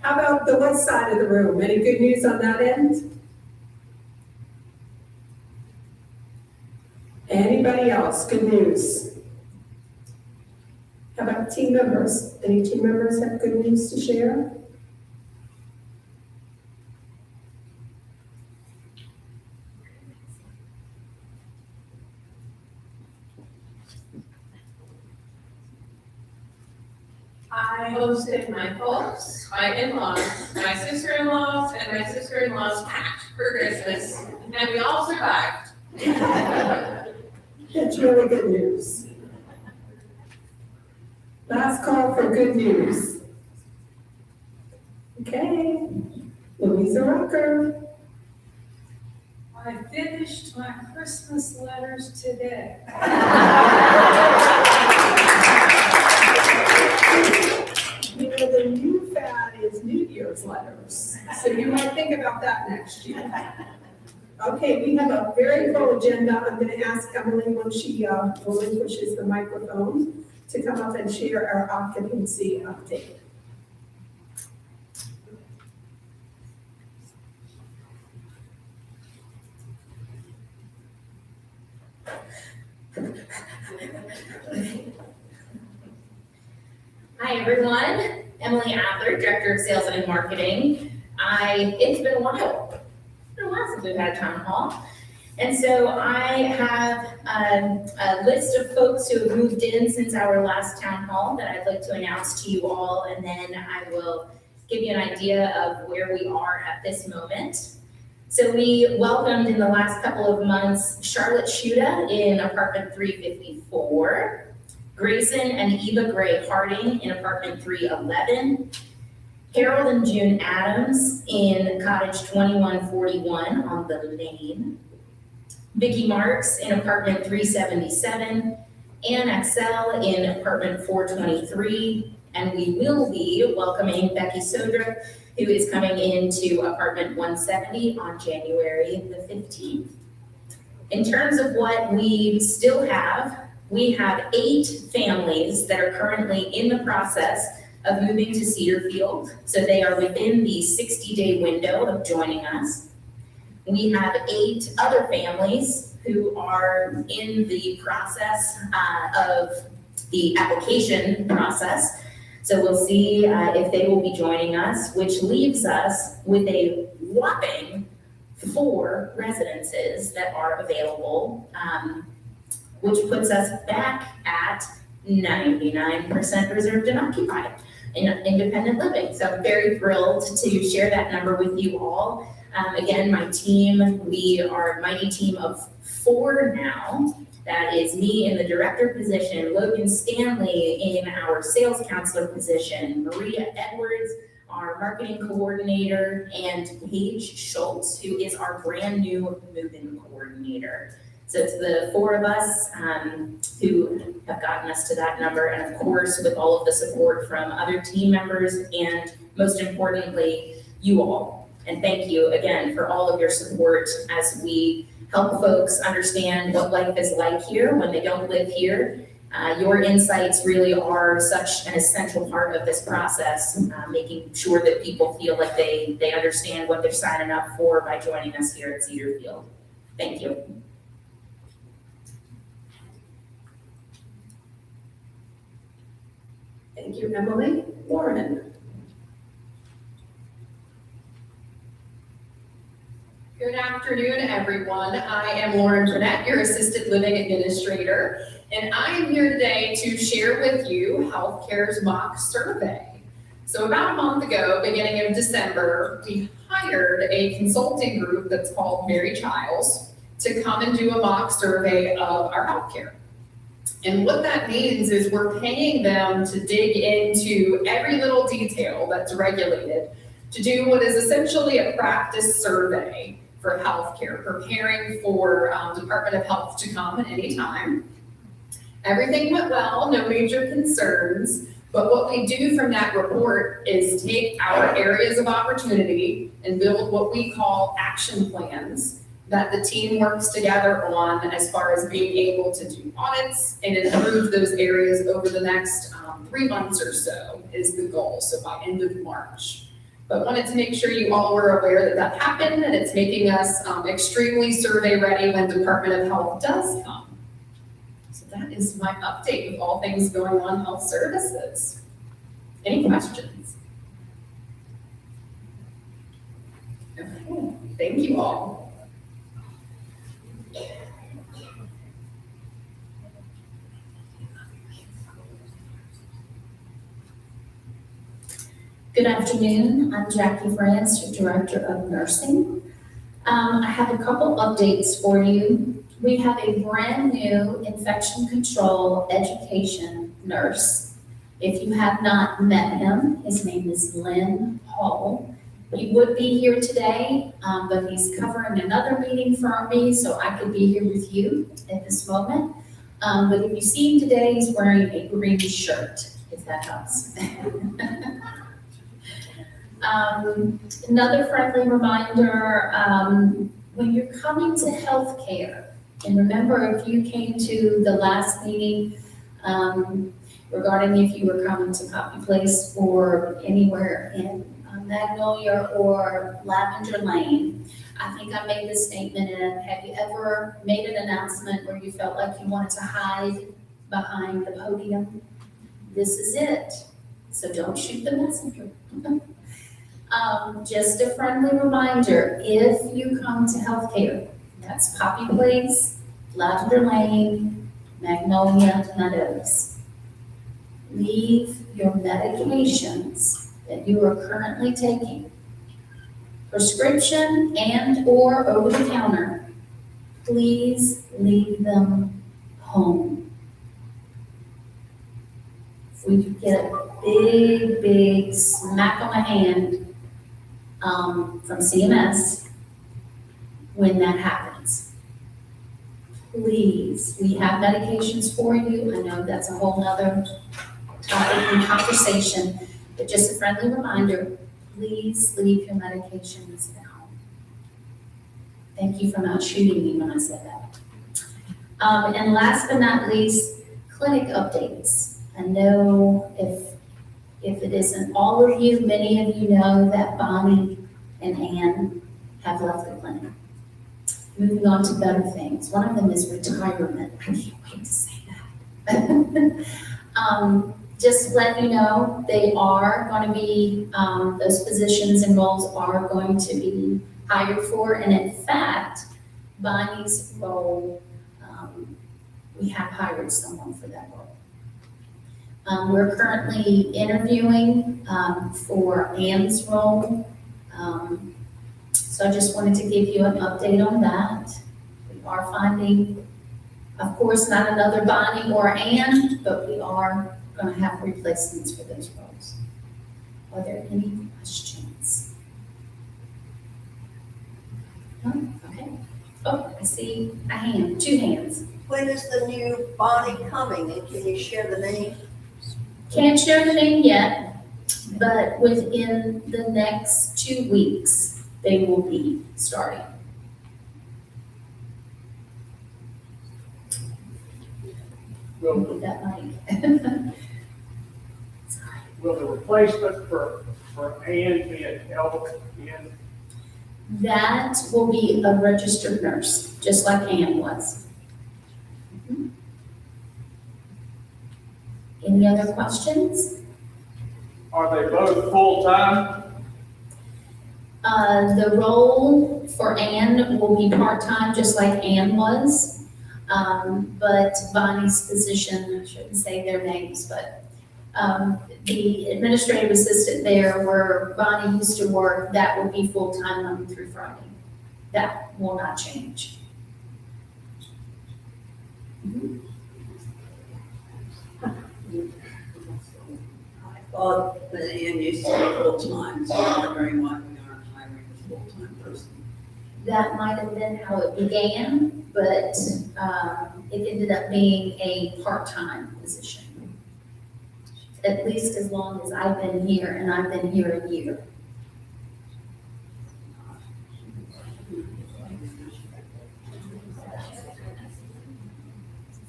How about the west side of the room? Any good news on that end? Anybody else? Good news? How about team members? Any team members have good news to share? I hosted my folks, my in-laws, my sister-in-laws, and my sister-in-law's cat for Christmas, and we all survived. That's really good news. Last call for good news. Okay, Louisa Rucker. I finished my Christmas letters today. You know, the new fad is New Year's letters, so you might think about that next year. Okay, we have a very full agenda. I'm going to ask Emily when she relinquishes the microphone to come up and share our occupancy update. Hi, everyone. Emily Adler, Director of Sales and Marketing. It's been a while. It's been a while since we've had a town hall. And so I have a list of folks who have moved in since our last town hall that I'd like to announce to you all, and then I will give you an idea of where we are at this moment. So we welcomed in the last couple of months Charlotte Shuda in apartment 354, Grayson and Eva Gray Harding in apartment 311, Harold and June Adams in cottage 2141 on the Lane, Vicky Marks in apartment 377, Ann Axel in apartment 423, and we will be welcoming Becky Sodra, who is coming into apartment 170 on January the 15th. In terms of what we still have, we have 8 families that are currently in the process of moving to Cedarfield, so they are within the 60-day window of joining us. We have 8 other families who are in the process of the application process. So we'll see if they will be joining us, which leaves us with a whopping 4 residences that are available, which puts us back at 99% reserved and occupied in independent living. So I'm very thrilled to share that number with you all. Again, my team, we are a mighty team of 4 now. That is me in the director position, Logan Stanley in our sales counselor position, Maria Edwards, our marketing coordinator, and Paige Schultz, who is our brand new move-in coordinator. So it's the 4 of us who have gotten us to that number, and of course, with all of the support from other team members, and most importantly, you all. And thank you again for all of your support as we help folks understand what life is like here when they don't live here. Your insights really are such an essential part of this process, making sure that people feel like they understand what they're signing up for by joining us here at Cedarfield. Thank you. Thank you, Emily. Lauren. Good afternoon, everyone. I am Lauren Burnett, your Assisted Living Administrator, and I am here today to share with you Healthcare's mock survey. So about a month ago, beginning of December, we hired a consulting group that's called Mary Childs to come and do a mock survey of our healthcare. And what that means is we're paying them to dig into every little detail that's regulated to do what is essentially a practice survey for healthcare, preparing for Department of Health to come at any time. Everything went well, no major concerns, but what we do from that report is take our areas of opportunity and build what we call action plans that the team works together on as far as being able to do audits and improve those areas over the next 3 months or so is the goal, so by end of March. But wanted to make sure you all were aware that that happened, and it's making us extremely survey ready when Department of Health does come. So that is my update with all things going on health services. Any questions? Okay, thank you all. Good afternoon, I'm Jackie France, your Director of Nursing. I have a couple updates for you. We have a brand new infection control education nurse. If you have not met him, his name is Lynn Hall. He would be here today, but he's covering another meeting for me, so I could be here with you at this moment. But if you see him today, he's wearing a green shirt, if that helps. Another friendly reminder, when you're coming to healthcare, and remember if you came to the last meeting regarding if you were coming to Poppy Place or anywhere in Magnolia or Lavender Lane, I think I made this statement, and have you ever made an announcement where you felt like you wanted to hide behind the podium? This is it. So don't shoot the messenger. Just a friendly reminder, if you come to healthcare, That's Poppy Place, Lavender Lane, Magnolia Meadows. Leave your medications that you are currently taking, prescription and/or over-the-counter, please leave them home. If we could get a big smack on the hand from CMS when that happens. Please, we have medications for you. I know that's a whole nother topic and conversation, but just a friendly reminder, please leave your medications at home. Thank you for not shooting me when I said that. And last but not least, clinic updates. I know if it isn't all of you, many of you know that Bonnie and Ann have left the clinic. Moving on to better things. One of them is retirement. I can't wait to say that. Just to let you know, they are going to be, those positions and roles are going to be hired for. And in fact, Bonnie's role, we have hired someone for that role. We're currently interviewing for Ann's role. So I just wanted to give you an update on that. We are finding, of course, not another Bonnie or Ann, but we are going to have replacements for those roles. Are there any questions? No? Okay. Oh, I see a hand, 2 hands. When is the new Bonnie coming, and can you share the name? Can't share the name yet, but within the next 2 weeks, they will be starting. Will, That mic. will the replacement for Ann be an LPN? That will be a registered nurse, just like Ann was. Any other questions? Are they both full-time? The role for Ann will be part-time, just like Ann was. But Bonnie's position, I shouldn't say their names, but the administrative assistant there where Bonnie used to work, that will be full-time Monday through Friday. That will not change. I thought that Ann used to be full-time, so I'm wondering why we aren't hiring a full-time person. That might have been how it began, but it ended up being a part-time position. At least as long as I've been here, and I've been here a year.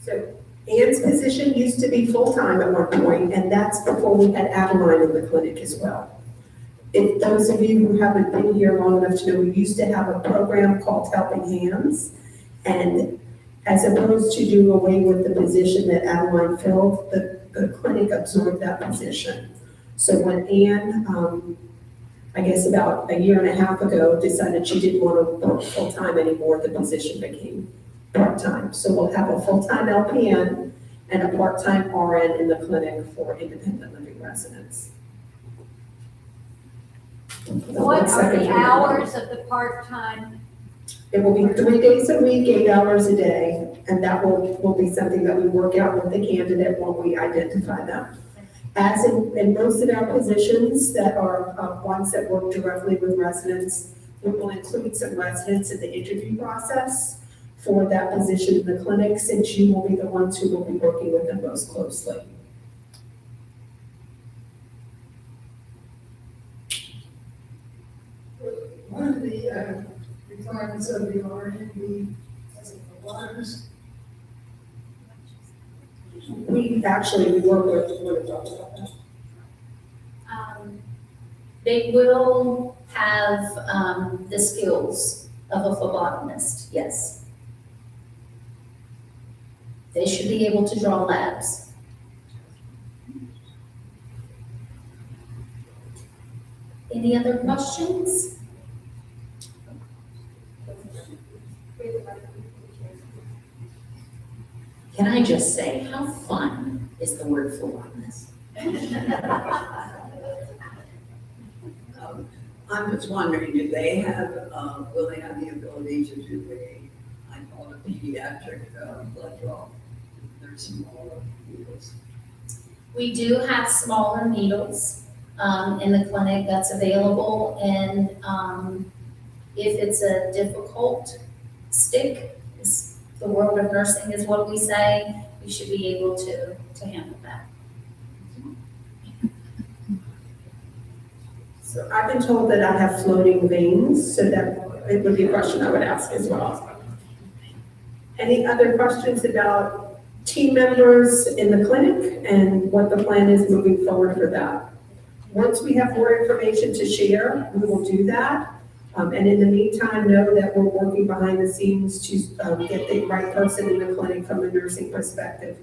So Ann's position used to be full-time at one point, and that's before we had Adeline in the clinic as well. If those of you who haven't been here long enough to know, we used to have a program called Helping Hands. And as opposed to do away with the position that Adeline filled, the clinic absorbed that position. So when Ann, I guess about a year and a half ago, decided she didn't want to work full-time anymore, the position became part-time. So we'll have a full-time LPN and a part-time RN in the clinic for independent living residents. What are the hours of the part-time? It will be 3 days a week, 8 hours a day, and that will be something that we work out with the candidate when we identify them. As in most of our positions that are ones that work directly with residents, we will include some residents in the interview process for that position in the clinic, since you will be the ones who will be working with them most closely. One of the requirements of the RN as a providers. We work with, what about that? They will have the skills of a phlebotomist, yes. They should be able to draw labs. Any other questions? We have Can I just say, how fun is the word floor on this? I'm just wondering, do they have, will they have the ability to do I call it a pediatric blood draw? There's some more needles. We do have smaller needles in the clinic that's available, and if it's a difficult stick, the world of nursing is what we say, we should be able to handle that. So I've been told that I have floating veins, so that it would be a question I would ask as well. Any other questions about team members in the clinic and what the plan is moving forward for that? Once we have more information to share, we will do that. And in the meantime, know that we're working behind the scenes to get the right person in the clinic from a nursing perspective.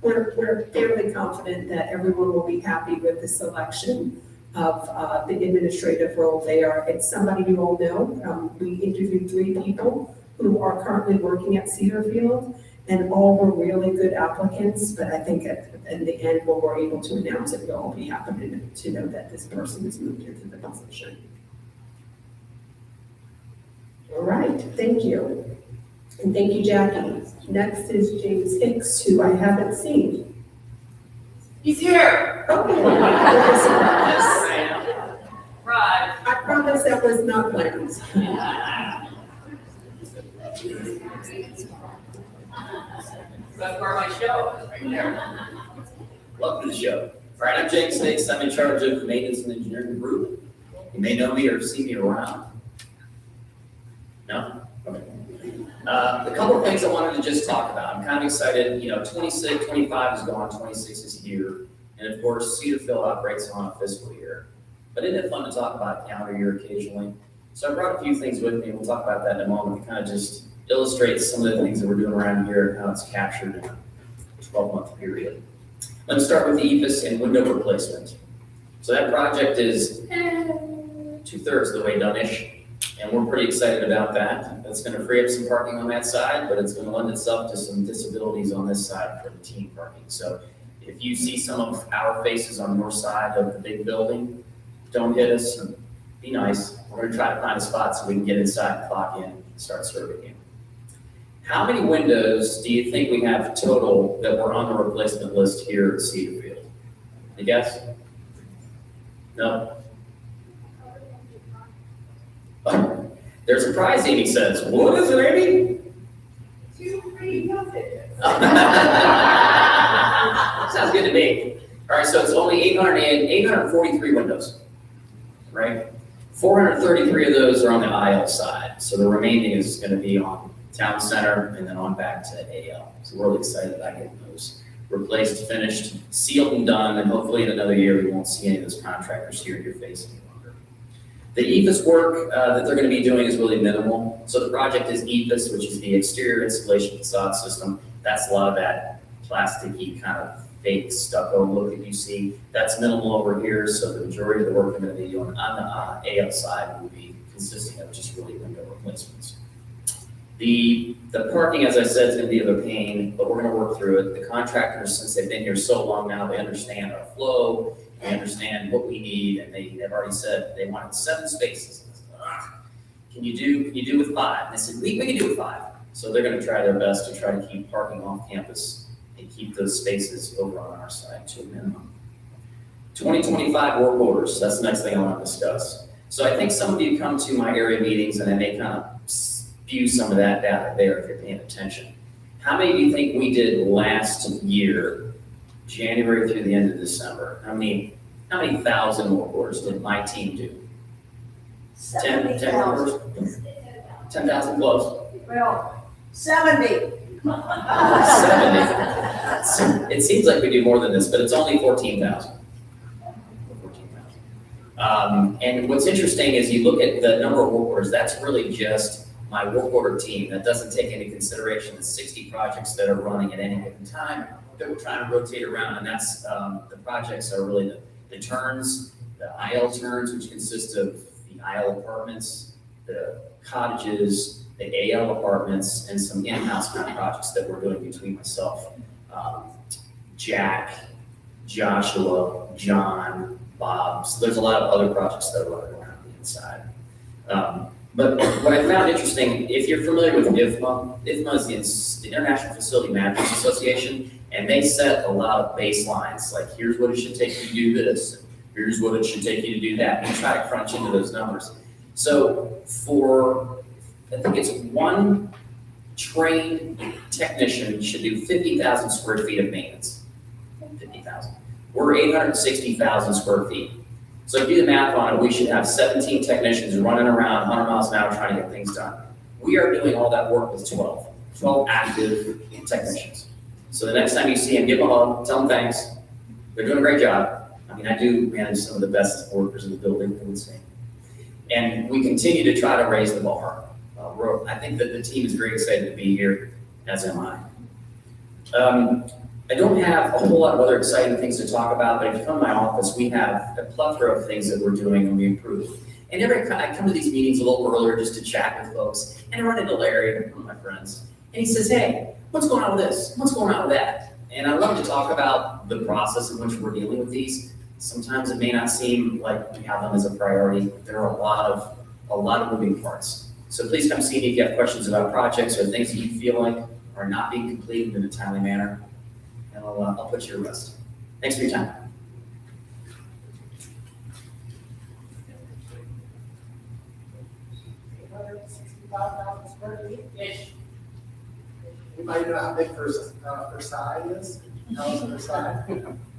We're fairly confident that everyone will be happy with the selection of the administrative role there. It's somebody you all know. We interviewed 3 people who are currently working at Cedarfield, and all were really good applicants, but I think in the end, when we're able to announce it, we'll all be happy to know that this person has moved into the position. All right, thank you. And thank you, Jackie. Next is James Hicks, who I haven't seen. He's here. Oh, Right. I promise that was not planned. That's part of my show, right there. Welcome to the show. All right, I'm James Hicks. I'm in charge of the maintenance and engineering group. You may know me or see me around. No? Okay. A couple of things I wanted to just talk about. I'm kind of excited, 25 is gone, 26 is here. And of course, Cedarfield operates on a fiscal year. But isn't it fun to talk about a calendar year occasionally? So I brought a few things with me, and we'll talk about that in a moment, to kind of just illustrate some of the things that we're doing around here and how it's captured in a 12-month period. Let me start with the EIFS and window replacement. So that project is 2/3 of the way done-ish. And we're pretty excited about that. That's going to free up some parking on that side, but it's going to lend itself to some disabilities on this side for the team parking. So if you see some of our faces on your side of the big building, don't hit us and be nice. We're going to try to find a spot so we can get inside and clock in and start serving you. How many windows do you think we have total that were on the replacement list here at Cedarfield? You guess? No? There's a prize, Amy says. What is it, Amy? 2, 3, nothing. Sounds good to me. All right, so it's only 843 windows, right? 433 of those are on the IL side. So the remaining is going to be on Town Center and then on back to AL. So we're really excited about getting those replaced, finished, sealed and done. And hopefully in another year, we won't see any of those contractors here in your face anymore. The EIFS work that they're going to be doing is really minimal. So the project is EIFS, which is the exterior insulation facade system. That's a lot of that plasticky kind of fake stucco look that you see. That's minimal over here. So the majority of the work I'm going to be doing on the AL side will be consisting of just really window replacements. The parking, as I said, is going to be of a pain, but we're going to work through it. The contractors, since they've been here so long now, they understand our flow. They understand what we need, and they've already said they wanted 7 spaces. Can you do with 5? And they said, we can do with 5. So they're going to try their best to try to keep parking off campus and keep those spaces over on our side to a minimum. 2025 work orders, that's the next thing I want to discuss. So I think some of you come to my area meetings, and I may kind of spew some of that data there if you're paying attention. How many of you think we did last year, January through the end of December? How many thousand work orders did my team do? 10 orders? 10,000 close. Well, 70. 70. It seems like we do more than this, but it's only 14,000. And what's interesting is you look at the number of work orders, that's really just my work order team. That doesn't take into consideration the 60 projects that are running at any given time that we're trying to rotate around. And that's, the projects are really the turns, the IL turns, which consist of the IL apartments, the cottages, the AL apartments, and some in-house kind of projects that we're doing between myself, Jack, Joshua, John, Bob. So there's a lot of other projects that are running around the inside. But what I found interesting, if you're familiar with IFMA is the International Facility Managers Association, and they set a lot of baselines, like here's what it should take you to do this, here's what it should take you to do that, and try to crunch into those numbers. So I think it's one trained technician should do 50,000 square feet of maintenance. 50,000. We're 860,000 square feet. So if you do the math on it, we should have 17 technicians running around 100 miles an hour trying to get things done. We are doing all that work with 12 active technicians. So the next time you see them, give them a hug, tell them thanks. They're doing a great job. I mean, I do manage some of the best workers in the building, I would say. And we continue to try to raise the bar. I think that the team is very excited to be here, as am I. I don't have a whole lot of other exciting things to talk about, but if you come to my office, we have a plethora of things that we're doing and we improve. And I come to these meetings a little earlier just to chat with folks, and I run into Larry, one of my friends, and he says, hey, what's going on with this? What's going on with that? And I love to talk about the process in which we're dealing with these. Sometimes it may not seem like we have them as a priority. There are a lot of moving parts. So please come see me if you have questions about projects or things that you feel like are not being completed in a timely manner. And I'll put you to rest. Thanks for your time. Anybody know how big Versailles is? How's Versailles?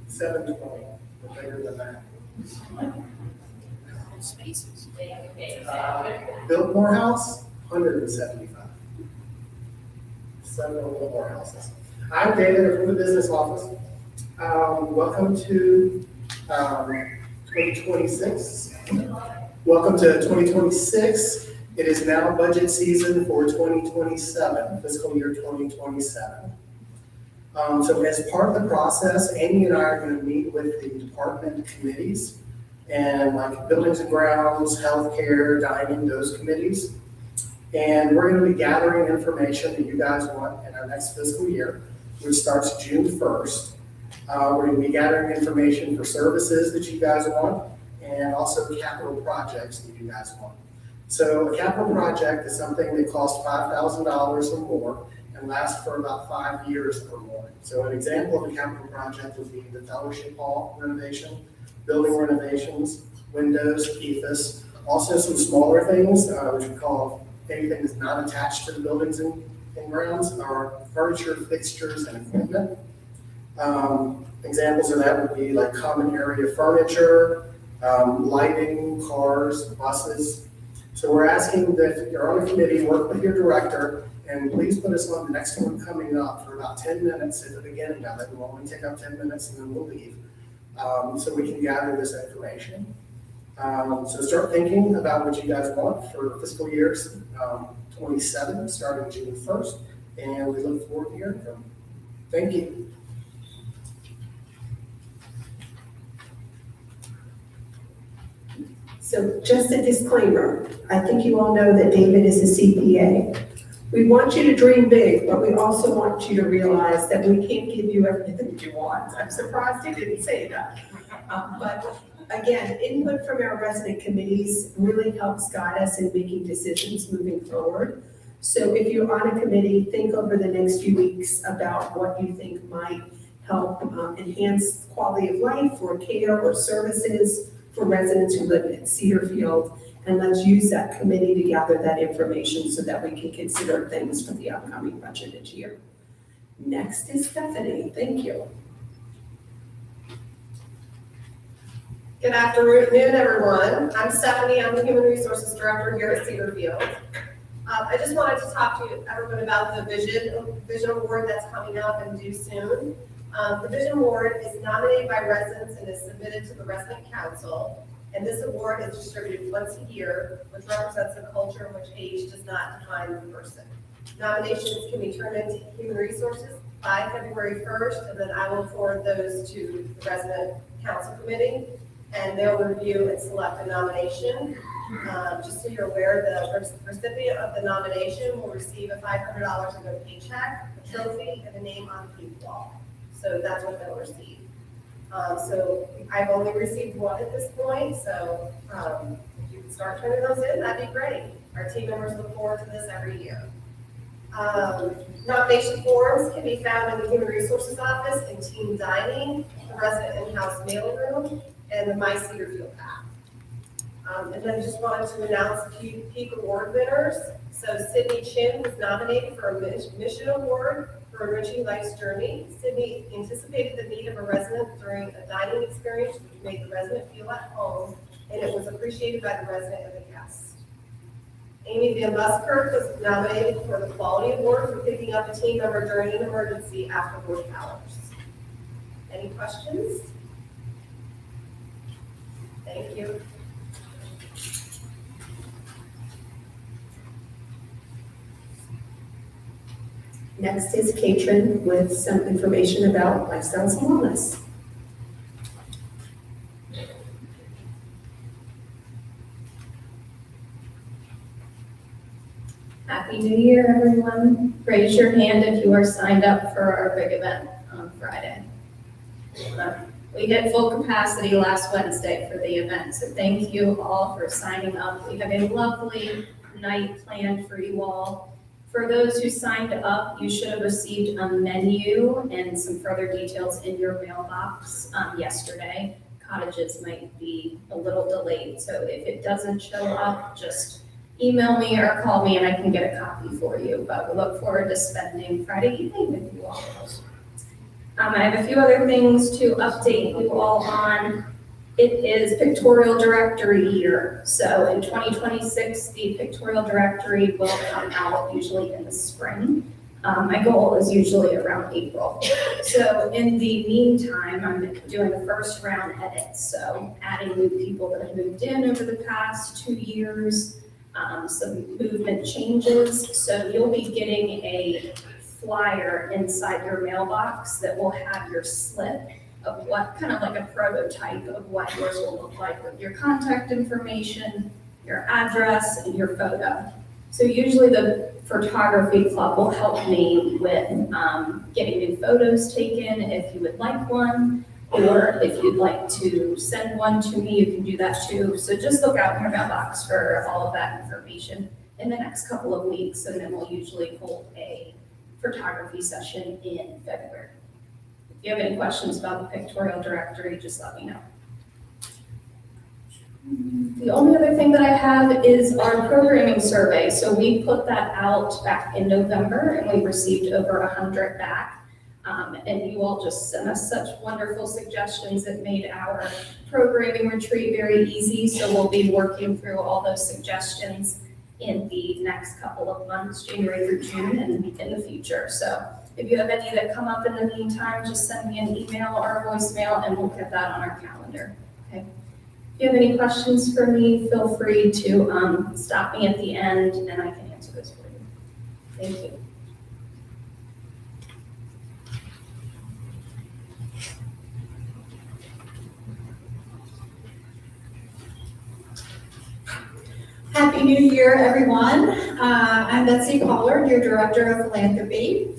720, or bigger than that. Spaces. Biltmore House, 175. 7 Biltmore houses. I'm David from the business office. Welcome to 2026. Welcome to 2026. It is now budget season for 2027, fiscal year 2027. So as part of the process, Amy and I are going to meet with the department committees and like buildings and grounds, healthcare, dining, those committees. And we're going to be gathering information that you guys want in our next fiscal year, which starts June 1st. We're going to be gathering information for services that you guys want and also capital projects that you guys want. So a capital project is something that costs $5,000 or more and lasts for about 5 years or more. So an example of a capital project would be the Fellowship Hall renovation, building renovations, windows, EFS, also some smaller things, which we call anything that's not attached to the buildings and grounds, are furniture, fixtures, and equipment. Examples of that would be like common area furniture, lighting, cars, buses. So we're asking that you're on a committee, work with your director, and please put us on the next one coming up for about 10 minutes at the beginning of it. We'll only take up 10 minutes and then we'll leave. So we can gather this information. So start thinking about what you guys want for fiscal years 27, starting June 1st, and we look forward to hearing from you. Thank you. So just a disclaimer, I think you all know that David is a CPA. We want you to dream big, but we also want you to realize that we can't give you everything you want. I'm surprised he didn't say that. But again, input from our resident committees really helps guide us in making decisions moving forward. So if you're on a committee, think over the next few weeks about what you think might help enhance quality of life or care or services for residents who live in Cedarfield. And let's use that committee to gather that information so that we can consider things for the upcoming budgeted year. Next is Stephanie. Thank you. Good afternoon, everyone. I'm Stephanie. I'm the Human Resources Director here at Cedarfield. I just wanted to talk to everyone about the Vision Award that's coming up and due soon. The Vision Award is nominated by residents and is submitted to the Resident Council. And this award is distributed once a year, which represents a culture in which age does not define the person. Nominations can be turned into Human Resources by February 1st, and then I will forward those to the Resident Council Committee, and they'll review and select a nomination. Just so you're aware, the recipient of the nomination will receive a $500 in their paycheck, a trophy, and a name on the peak wall. So that's what they'll receive. So I've only received one at this point, so if you can start turning those in, that'd be great. Our team members look forward to this every year. Nomination forms can be found in the Human Resources Office in Team Dining, the Resident In-House Mailing Room, and the My Cedarfield app. And then just wanted to announce a few peak award winners. So Sydney Chin was nominated for a Mission Award for Enriching Life's Journey. Sydney anticipated the need of a resident during a dining experience which made the resident feel at home, and it was appreciated by the resident and the guest. Amy Van Buskirk was nominated for the Quality Award for picking up a team member during an emergency after work hours. Any questions? Thank you. Next is Katrin with some information about lifestyles and wellness. Happy New Year, everyone. Raise your hand if you are signed up for our big event on Friday. We hit full capacity last Wednesday for the event, so thank you all for signing up. We have a lovely night planned for you all. For those who signed up, you should have received a menu and some further details in your mailbox yesterday. Cottages might be a little delayed, so if it doesn't show up, just email me or call me and I can get a copy for you. But we look forward to spending Friday evening with you all. I have a few other things to update you all on. It is Pictorial Directory year. So in 2026, the Pictorial Directory will come out usually in the spring. My goal is usually around April. So in the meantime, I'm doing the first round edits. So adding new people that have moved in over the past 2 years, some movement changes. So you'll be getting a flyer inside your mailbox that will have your slip of what, kind of like a prototype of what yours will look like with your contact information, your address, and your photo. So usually the photography club will help me with getting new photos taken if you would like one, or if you'd like to send one to me, you can do that too. So just look out in your mailbox for all of that information in the next couple of weeks, and then we'll usually hold a photography session in February. If you have any questions about the Pictorial Directory, just let me know. The only other thing that I have is our programming survey. So we put that out back in November and we received over 100 back. And you all just sent us such wonderful suggestions that made our programming retreat very easy. So we'll be working through all those suggestions in the next couple of months, January through June, and in the future. So if you have any that come up in the meantime, just send me an email or a voicemail and we'll get that on our calendar, okay? If you have any questions for me, feel free to stop me at the end and I can answer those for you. Thank you. Happy New Year, everyone. I'm Betsy Pollard, your Director of Philanthropy.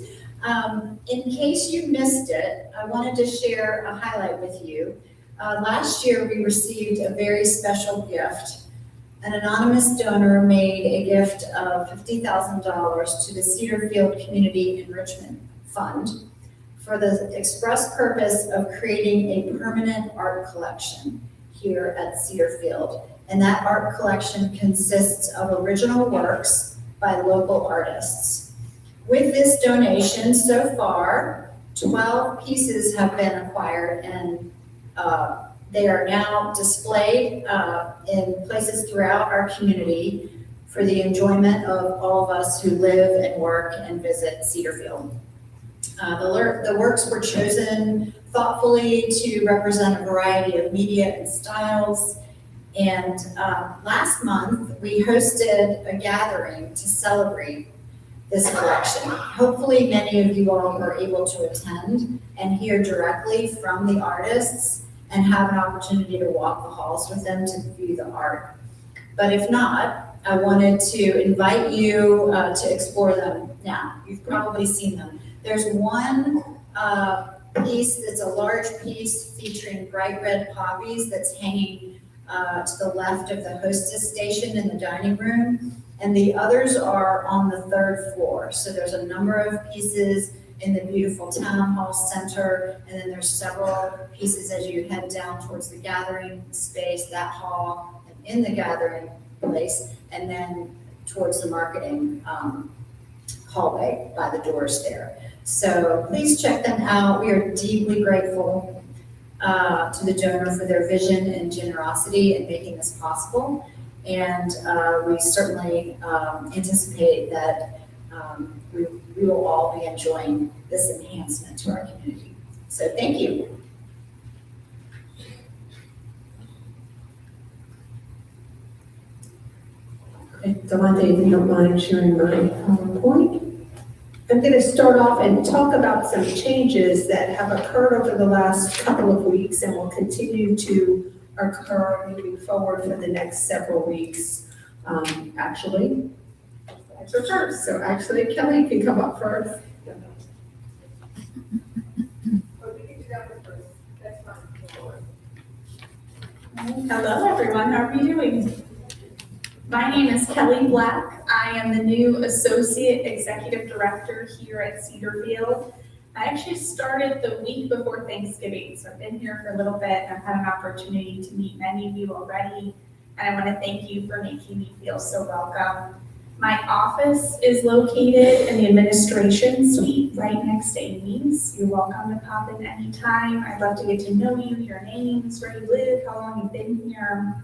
In case you missed it, I wanted to share a highlight with you. Last year, we received a very special gift. An anonymous donor made a gift of $50,000 to the Cedarfield Community Enrichment Fund for the express purpose of creating a permanent art collection here at Cedarfield. And that art collection consists of original works by local artists. With this donation, so far, 12 pieces have been acquired and they are now displayed in places throughout our community for the enjoyment of all of us who live and work and visit Cedarfield. The works were chosen thoughtfully to represent a variety of media and styles. And last month, we hosted a gathering to celebrate this collection. Hopefully, many of you all were able to attend and hear directly from the artists and have an opportunity to walk the halls with them to view the art. But if not, I wanted to invite you to explore them now. You've probably seen them. There's one piece that's a large piece featuring bright red poppies that's hanging to the left of the hostess station in the dining room. And the others are on the 3rd floor. So there's a number of pieces in the beautiful town hall center, and then there's several pieces as you head down towards the gathering space, that hall, and in the gathering place, and then towards the marketing hallway by the doors there. So please check them out. We are deeply grateful to the donor for their vision and generosity in making this possible. And we certainly anticipate that we will all be enjoying this enhancement to our community. So thank you. Devontae, if you don't mind sharing my PowerPoint. I'm going to start off and talk about some changes that have occurred over the last couple of weeks and will continue to occur moving forward for the next several weeks. Actually, so actually Kelly can come up first. Hello, everyone. How are you doing? My name is Kelly Black. I am the new Associate Executive Director here at Cedarfield. I actually started the week before Thanksgiving, so I've been here for a little bit. I've had an opportunity to meet many of you already, and I want to thank you for making me feel so welcome. My office is located in the administration suite right next to Amy's. You're welcome to pop in anytime. I'd love to get to know you, your names, where you live, how long you've been here.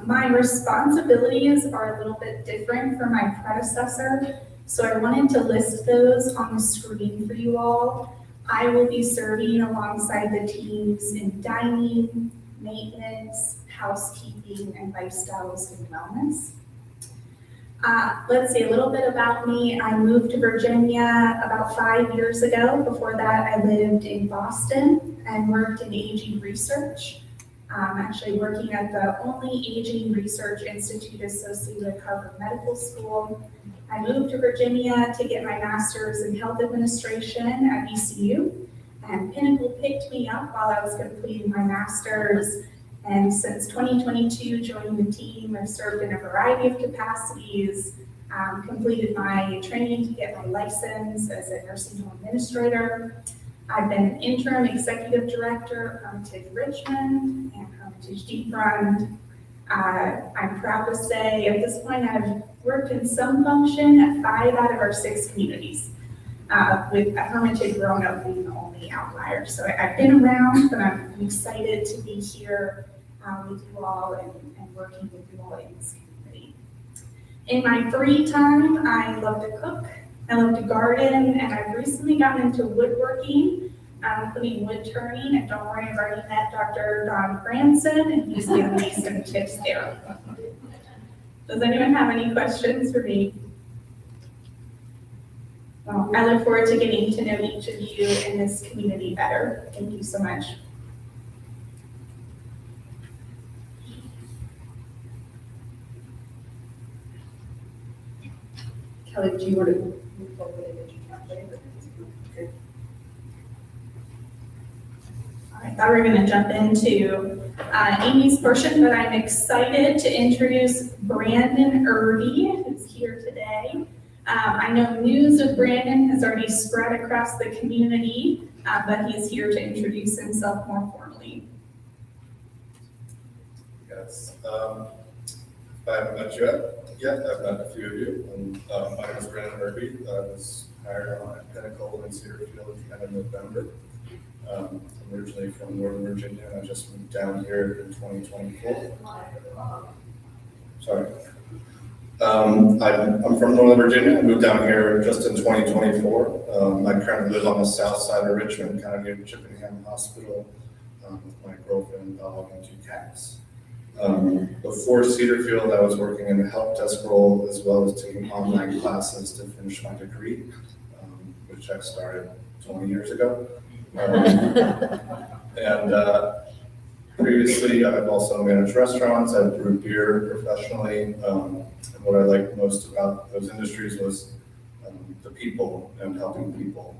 My responsibilities are a little bit different from my predecessor, so I wanted to list those on the screen for you all. I will be serving alongside the teams in dining, maintenance, housekeeping, and lifestyles and wellness. Let's see, a little bit about me. I moved to Virginia about 5 years ago. Before that, I lived in Boston and worked in aging research. Actually working at the only aging research institute associated with Harvard Medical School. I moved to Virginia to get my master's in health administration at VCU, and Pinnacle picked me up while I was completing my master's. And since 2022, joining the team, I've served in a variety of capacities, completed my training to get my license as a nursing home administrator. I've been an interim executive director at Hermitage Richmond and Hermitage Deep Run. I'm proud to say at this point I've worked in some function at 5 out of our 6 communities, with Hermitage Roanoke being the only outlier. So I've been around, but I'm excited to be here with you all and working with you all in this community. In my free time, I love to cook. I love to garden, and I've recently gotten into woodworking, including wood turning, and don't worry, I've already met Dr. Don Branson, and he's given me some tips there. Does anyone have any questions for me? Well, I look forward to getting to know each of you in this community better. Thank you so much. Kelly, do you want to move forward and introduce later? Okay. All right, now we're going to jump into Amy's portion, but I'm excited to introduce Brandon Irby, who's here today. I know news of Brandon has already spread across the community, but he's here to introduce himself more formally. Yes. I haven't met you yet. I've met a few of you. My name is Brandon Irby. I was hired on at Pinnacle in Cedarfield at the end of November. I'm originally from Northern Virginia, and I just moved down here in 2024. Sorry. I'm from Northern Virginia. I moved down here just in 2024. I currently live on the south side of Richmond, kind of near Chippenham Hospital, with my girlfriend, dog, and 2 cats. Before Cedarfield, I was working in a help desk role as well as taking online classes to finish my degree, which I started 20 years ago. And Previously, I've also managed restaurants, I've brewed beer professionally. And what I liked most about those industries was the people and helping people.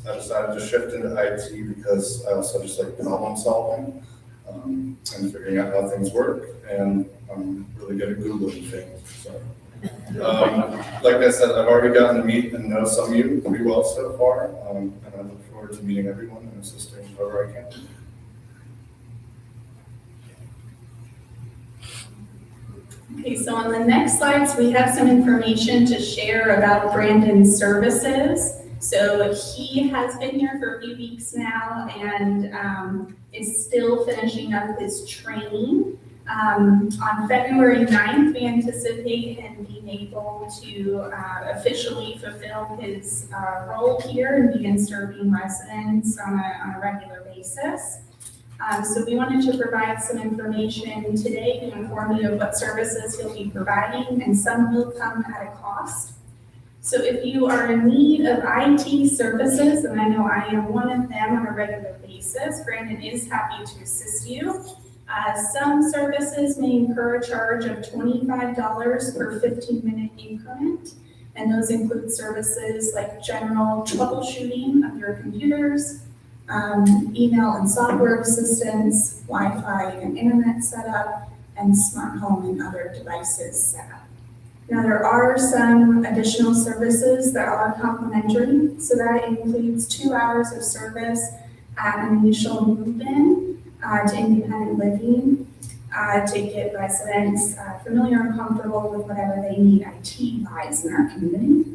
I decided to shift into IT because I also just like problem solving and figuring out how things work. And I'm really good at Googling things. So, like I said, I've already gotten to meet and know some of you pretty well so far. And I look forward to meeting everyone and assisting wherever I can. Okay, so on the next slides, we have some information to share about Brandon's services. So he has been here for a few weeks now and is still finishing up his training. On February 9th, we anticipate him being able to officially fulfill his role here and begin serving residents on a regular basis. So we wanted to provide some information today to inform you of what services he'll be providing, and some will come at a cost. So if you are in need of IT services, and I know I am one of them on a regular basis, Brandon is happy to assist you. Some services may incur a charge of $25 per 15-minute increment, and those include services like general troubleshooting of your computers, email and software assistance, Wi-Fi and internet setup, and smart home and other devices setup. Now, there are some additional services that are complimentary, so that includes 2 hours of service at an initial move-in to independent living, to get residents familiar and comfortable with whatever they need IT-wise in our community.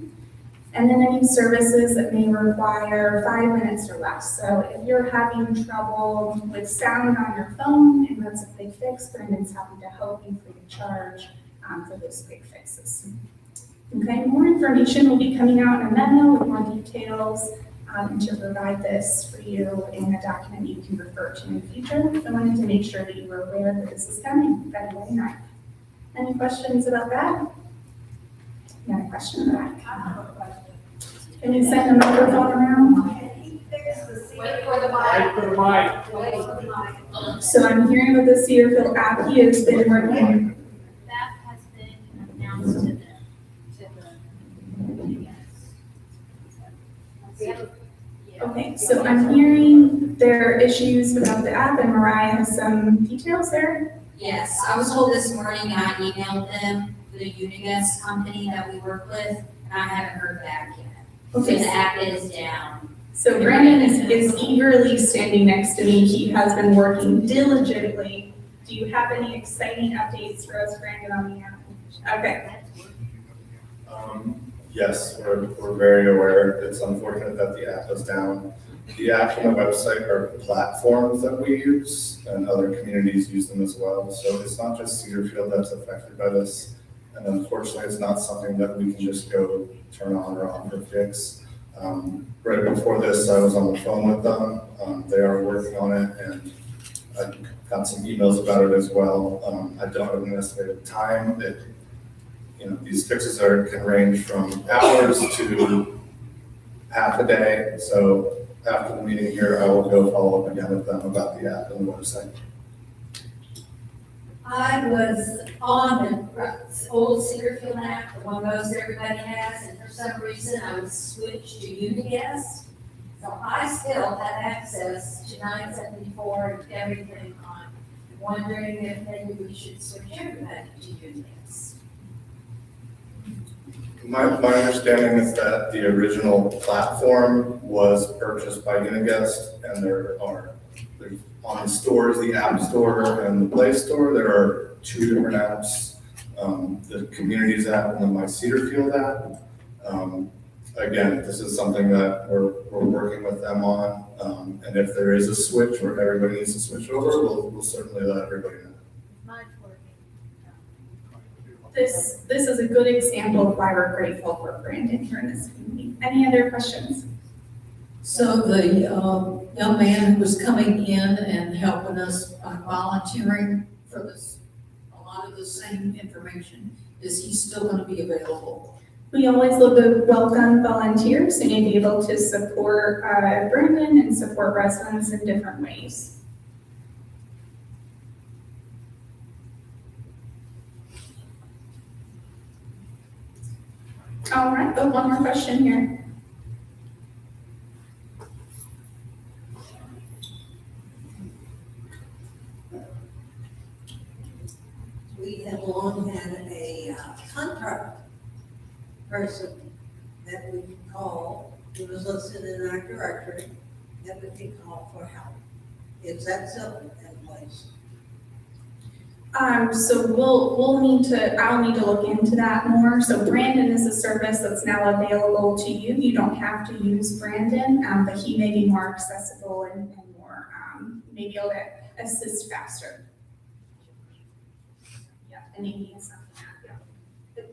And then any services that may require 5 minutes or less. So if you're having trouble with sound on your phone and that's a quick fix, Brandon's happy to help you free of charge for those quick fixes. Okay, more information will be coming out in a memo with more details to provide this for you in a document you can refer to in the future. I wanted to make sure that you were aware that this is coming February 9th. Any questions about that? You got a question about that? I have a question. Can you send the microphone around? Wait for the mic. Wait for the mic. Wait for the mic. So I'm hearing with the Cedarfield app, he has been working. That has been announced to the yes. Okay, so I'm hearing there are issues about the app, and Mariah has some details there. Yes, I was told this morning, I emailed them, the Uniguest company that we work with, and I haven't heard back yet. So Okay. the app is down. So Brandon is eagerly standing next to me. He has been working diligently. Do you have any exciting updates for us, Brandon, on the app? Okay. Yes, we're very aware. It's unfortunate that the app is down. The app and the website are platforms that we use, and other communities use them as well. So it's not just Cedarfield that's affected by this. And unfortunately, it's not something that we can just go turn on or off or fix. Right before this, I was on the phone with them. They are working on it, and I got some emails about it as well. I don't have an estimated time. These fixes can range from hours to half a day. So after the meeting here, I will go follow up again with them about the app and the website. I was on the old Cedarfield app, the one most everybody has, and for some reason I was switched to Uniguest. So I still have access to 974 and everything on. I'm wondering if maybe we should switch everybody to Uniguest. My understanding is that the original platform was purchased by Uniguest, and there's on stores, the App Store and the Play Store, there are 2 different apps, the Communities app and the My Cedarfield app. Again, this is something that we're working with them on, and if there is a switch where everybody needs to switch over, we'll certainly let everybody know. This is a good example of why we're grateful for Brandon here in this community. Any other questions? So the young man who was coming in and helping us volunteering for this, a lot of the same information, is he still going to be available? We always look to welcome volunteers who may be able to support Brandon and support residents in different ways. All right, oh, one more question here. We have long had a contract person that we could call, who was listed in our directory, that we could call for help. Is that still in place? So I'll need to look into that more. So Brandon is a service that's now available to you. You don't have to use Brandon, but he may be more accessible and more, maybe able to assist faster. Yeah, and he needs something.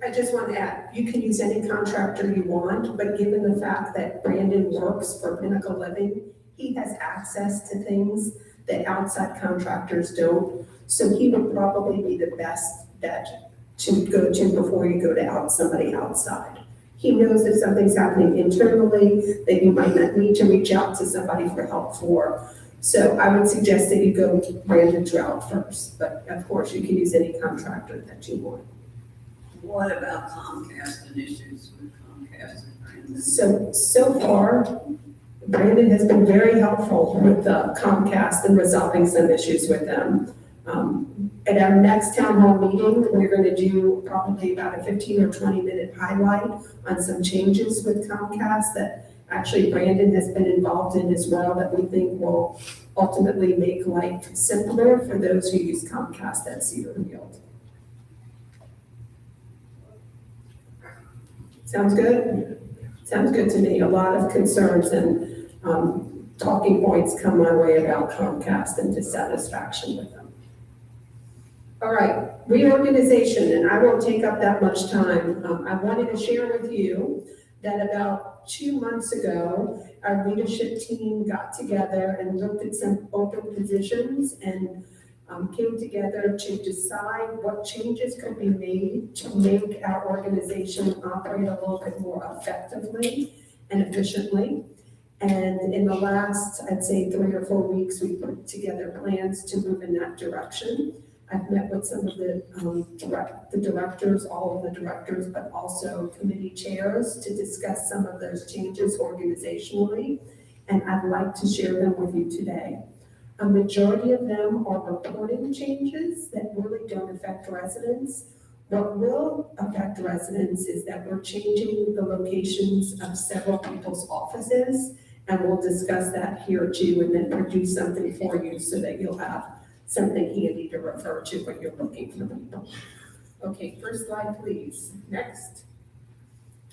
I just want to add, you can use any contractor you want, but given the fact that Brandon works for Pinnacle Living, he has access to things that outside contractors don't. So he would probably be the best bet to go to before you go to somebody outside. He knows if something's happening internally that you might not need to reach out to somebody for help for. So I would suggest that you go Brandon's route first, but of course you can use any contractor that you want. What about Comcast and issues with Comcast and Brandon? So far, Brandon has been very helpful with Comcast and resolving some issues with them. At our next town hall meeting, we're going to do probably about a 15 or 20-minute highlight on some changes with Comcast that actually Brandon has been involved in as well that we think will ultimately make life simpler for those who use Comcast at Cedarfield. Sounds good? Sounds good to me. A lot of concerns and talking points come my way about Comcast and dissatisfaction with them. All right, reorganization, and I won't take up that much time. I wanted to share with you that about 2 months ago, our leadership team got together and looked at some open positions and came together to decide what changes could be made to make our organization operate a little bit more effectively and efficiently. And in the last, I'd say 3 or 4 weeks, we put together plans to move in that direction. I've met with some of the directors, all of the directors, but also committee chairs to discuss some of those changes organizationally, and I'd like to share them with you today. A majority of them are reporting changes that really don't affect residents. What will affect residents is that we're changing the locations of several people's offices, and we'll discuss that here too, and then produce something for you so that you'll have something handy to refer to when you're looking for people. Okay, first slide, please. Next.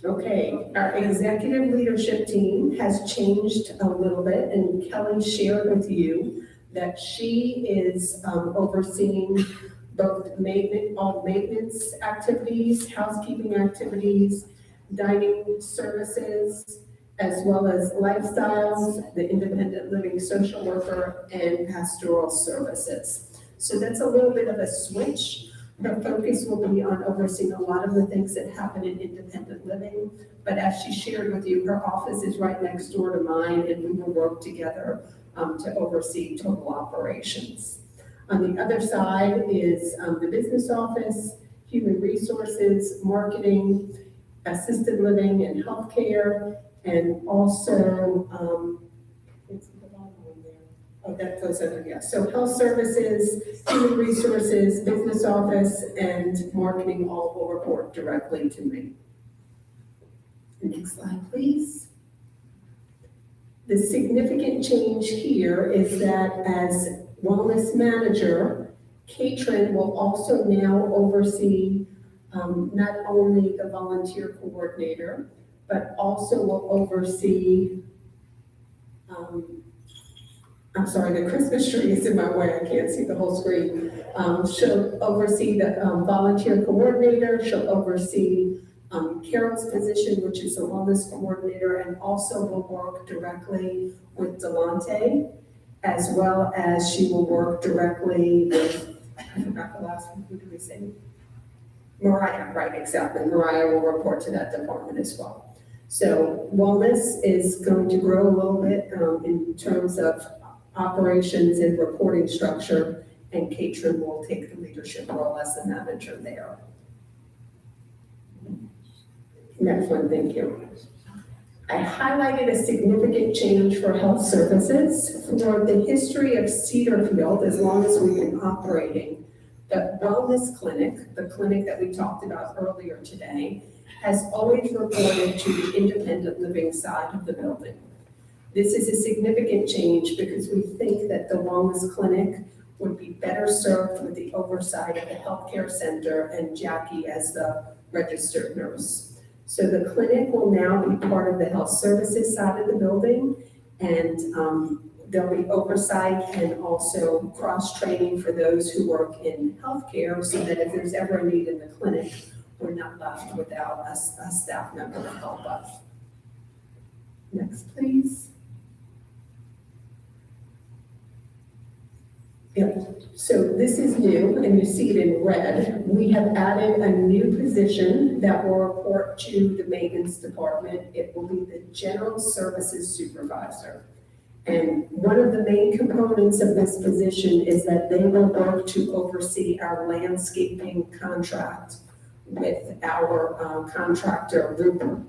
Okay, our executive leadership team has changed a little bit, and Kelly shared with you that she is overseeing both all maintenance activities, housekeeping activities, dining services, as well as lifestyles, the independent living social worker, and pastoral services. So that's a little bit of a switch. Her focus will be on overseeing a lot of the things that happen in independent living. But as she shared with you, her office is right next door to mine, and we will work together to oversee total operations. On the other side is the business office, human resources, marketing, assisted living and healthcare, and also, that goes under, yeah. So health services, human resources, business office, and marketing all will report directly to me. Next slide, please. The significant change here is that as wellness manager, Katrin will also now oversee not only the volunteer coordinator, but also will oversee, I'm sorry, the Christmas tree is in my way, I can't see the whole screen. She'll oversee the volunteer coordinator, she'll oversee Carol's position, which is the wellness coordinator, and also will work directly with Delante, as well as she will work directly with, I forgot the last one, who did we say? Mariah, right, exactly. Mariah will report to that department as well. So wellness is going to grow a little bit in terms of operations and reporting structure, and Katrin will take the leadership role as the manager there. Next one, thank you. I highlighted a significant change for health services. For the history of Cedarfield, as long as we've been operating, the wellness clinic, the clinic that we talked about earlier today, has always reported to the independent living side of the building. This is a significant change because we think that the wellness clinic would be better served with the oversight of the healthcare center and Jackie as the registered nurse. So the clinic will now be part of the health services side of the building, and there'll be oversight and also cross-training for those who work in healthcare, so that if there's ever a need in the clinic, we're not left without a staff member to help us. Next, please. Yep, so this is new, and you see it in red. We have added a new position that will report to the maintenance department. It will be the general services supervisor. And one of the main components of this position is that they will work to oversee our landscaping contract with our contractor, Rupert,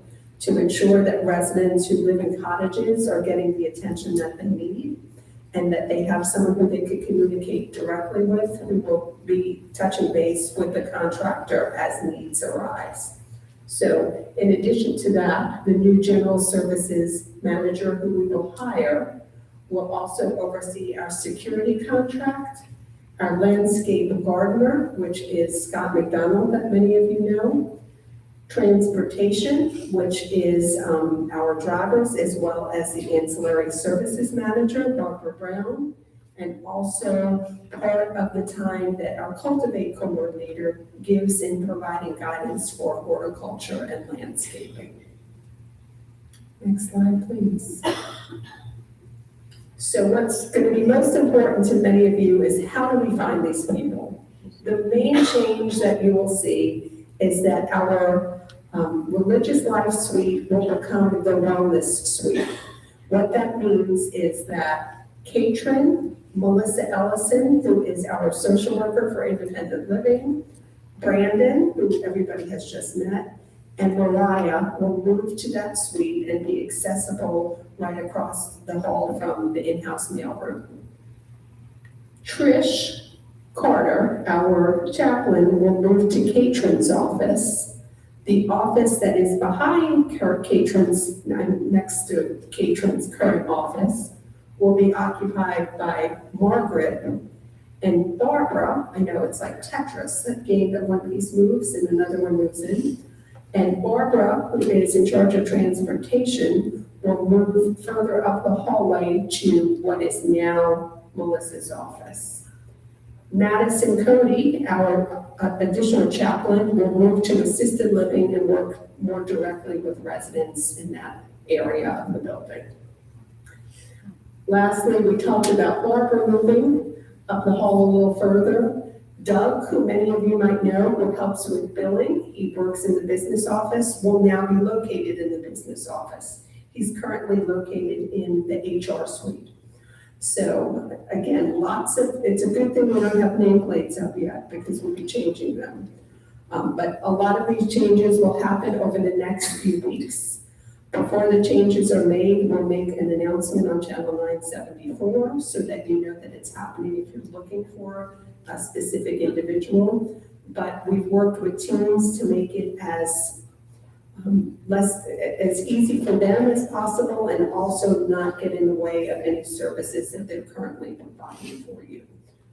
to ensure that residents who live in cottages are getting the attention that they need, and that they have someone who they could communicate directly with, who will be touching base with the contractor as needs arise. So in addition to that, the new general services manager who we will hire will also oversee our security contract, our landscape gardener, which is Scott McDonald, that many of you know, transportation, which is our drivers, as well as the ancillary services manager, Barbara Brown, and also part of the time that our cultivate coordinator gives in providing guidance for horticulture and landscaping. Next slide, please. So what's going to be most important to many of you is, how do we find these people? The main change that you will see is that our religious life suite will become the wellness suite. What that means is that Katrin, Melissa Ellison, who is our social worker for independent living, Brandon, who everybody has just met, and Mariah will move to that suite and be accessible right across the hall from the in-house mailroom. Trish Carter, our chaplain, will move to Katrin's office. The office that is behind Katrin's, next to Katrin's current office, will be occupied by Margaret and Barbara. I know it's like Tetris, that game that one piece moves and another one moves in. And Barbara, who is in charge of transportation, will move further up the hallway to what is now Melissa's office. Madison Cody, our additional chaplain, will move to assisted living and work more directly with residents in that area of the building. Lastly, we talked about Barbara moving up the hall a little further. Doug, who many of you might know, who helps with billing, he works in the business office, will now be located in the business office. He's currently located in the HR suite. So again, it's a good thing we don't have nameplates up yet, because we'll be changing them. But a lot of these changes will happen over the next few weeks. Before the changes are made, we'll make an announcement on Channel 974 so that you know that it's happening if you're looking for a specific individual. But we've worked with teams to make it as as easy for them as possible, and also not get in the way of any services that they're currently providing for you.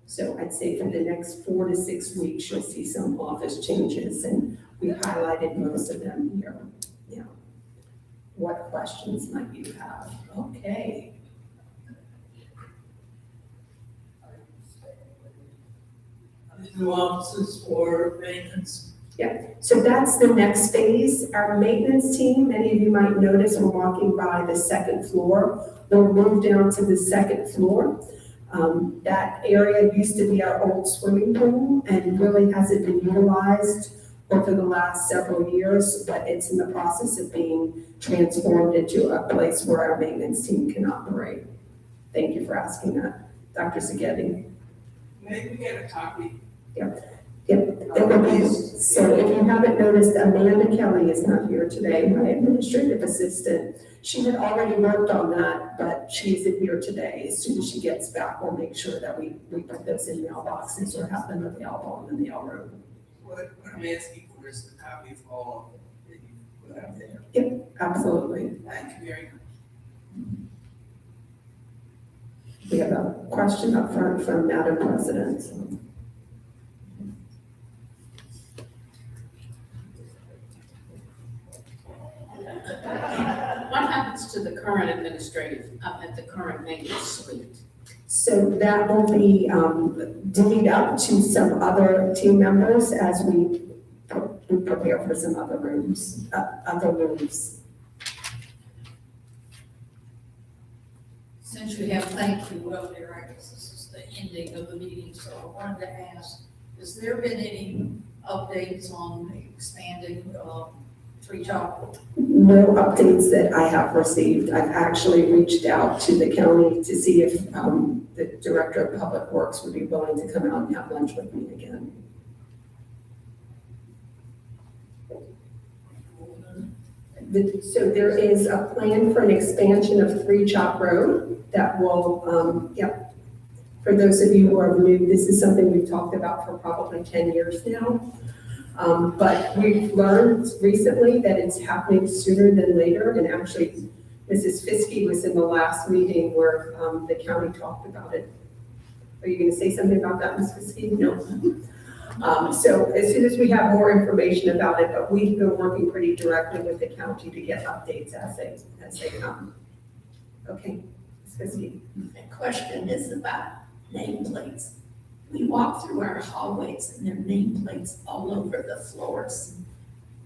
So I'd say for the next 4 to 6 weeks, you'll see some office changes, and we highlighted most of them here. Yeah. What questions might you have? Okay. New offices for maintenance. Yeah, so that's the next phase. Our maintenance team, many of you might notice when walking by the second floor, they'll move down to the second floor. That area used to be our old swimming pool and really hasn't been utilized over the last several years, but it's in the process of being transformed into a place where our maintenance team can operate. Thank you for asking that, Dr. Zagetti. Maybe we get a copy. Yep, it will So if you haven't noticed, Amanda Kelly is not here today, my administrative assistant. She had already worked on that, but she isn't here today. As soon as she gets back, we'll make sure that we put those in mailboxes or have them available in the mail room. What I'm asking for is the copy of all that you put out there. Yep, absolutely. Thank you very much. We have a question up front from Madam President. What happens to the current administrative, the current maintenance suite? So that will be divvied up to some other team members as we prepare for some other rooms, other rooms. Since you have thank you earlier, I guess this is the ending of the meeting, so I wanted to ask, has there been any updates on expanding Treetop? No updates that I have received. I've actually reached out to the county to see if the Director of Public Works would be willing to come out and have lunch with me again. So there is a plan for an expansion of 3 Chop Road that will, for those of you who are new, this is something we've talked about for probably 10 years now. But we've learned recently that it's happening sooner than later, and actually, Mrs. Fiske was in the last meeting where the county talked about it. Are you gonna say something about that, Ms. Fiske? No. So as soon as we have more information about it, but we've been working pretty directly with the county to get updates as they come. Okay, Ms. Fiske. The question is about nameplates. We walk through our hallways and there are nameplates all over the floors.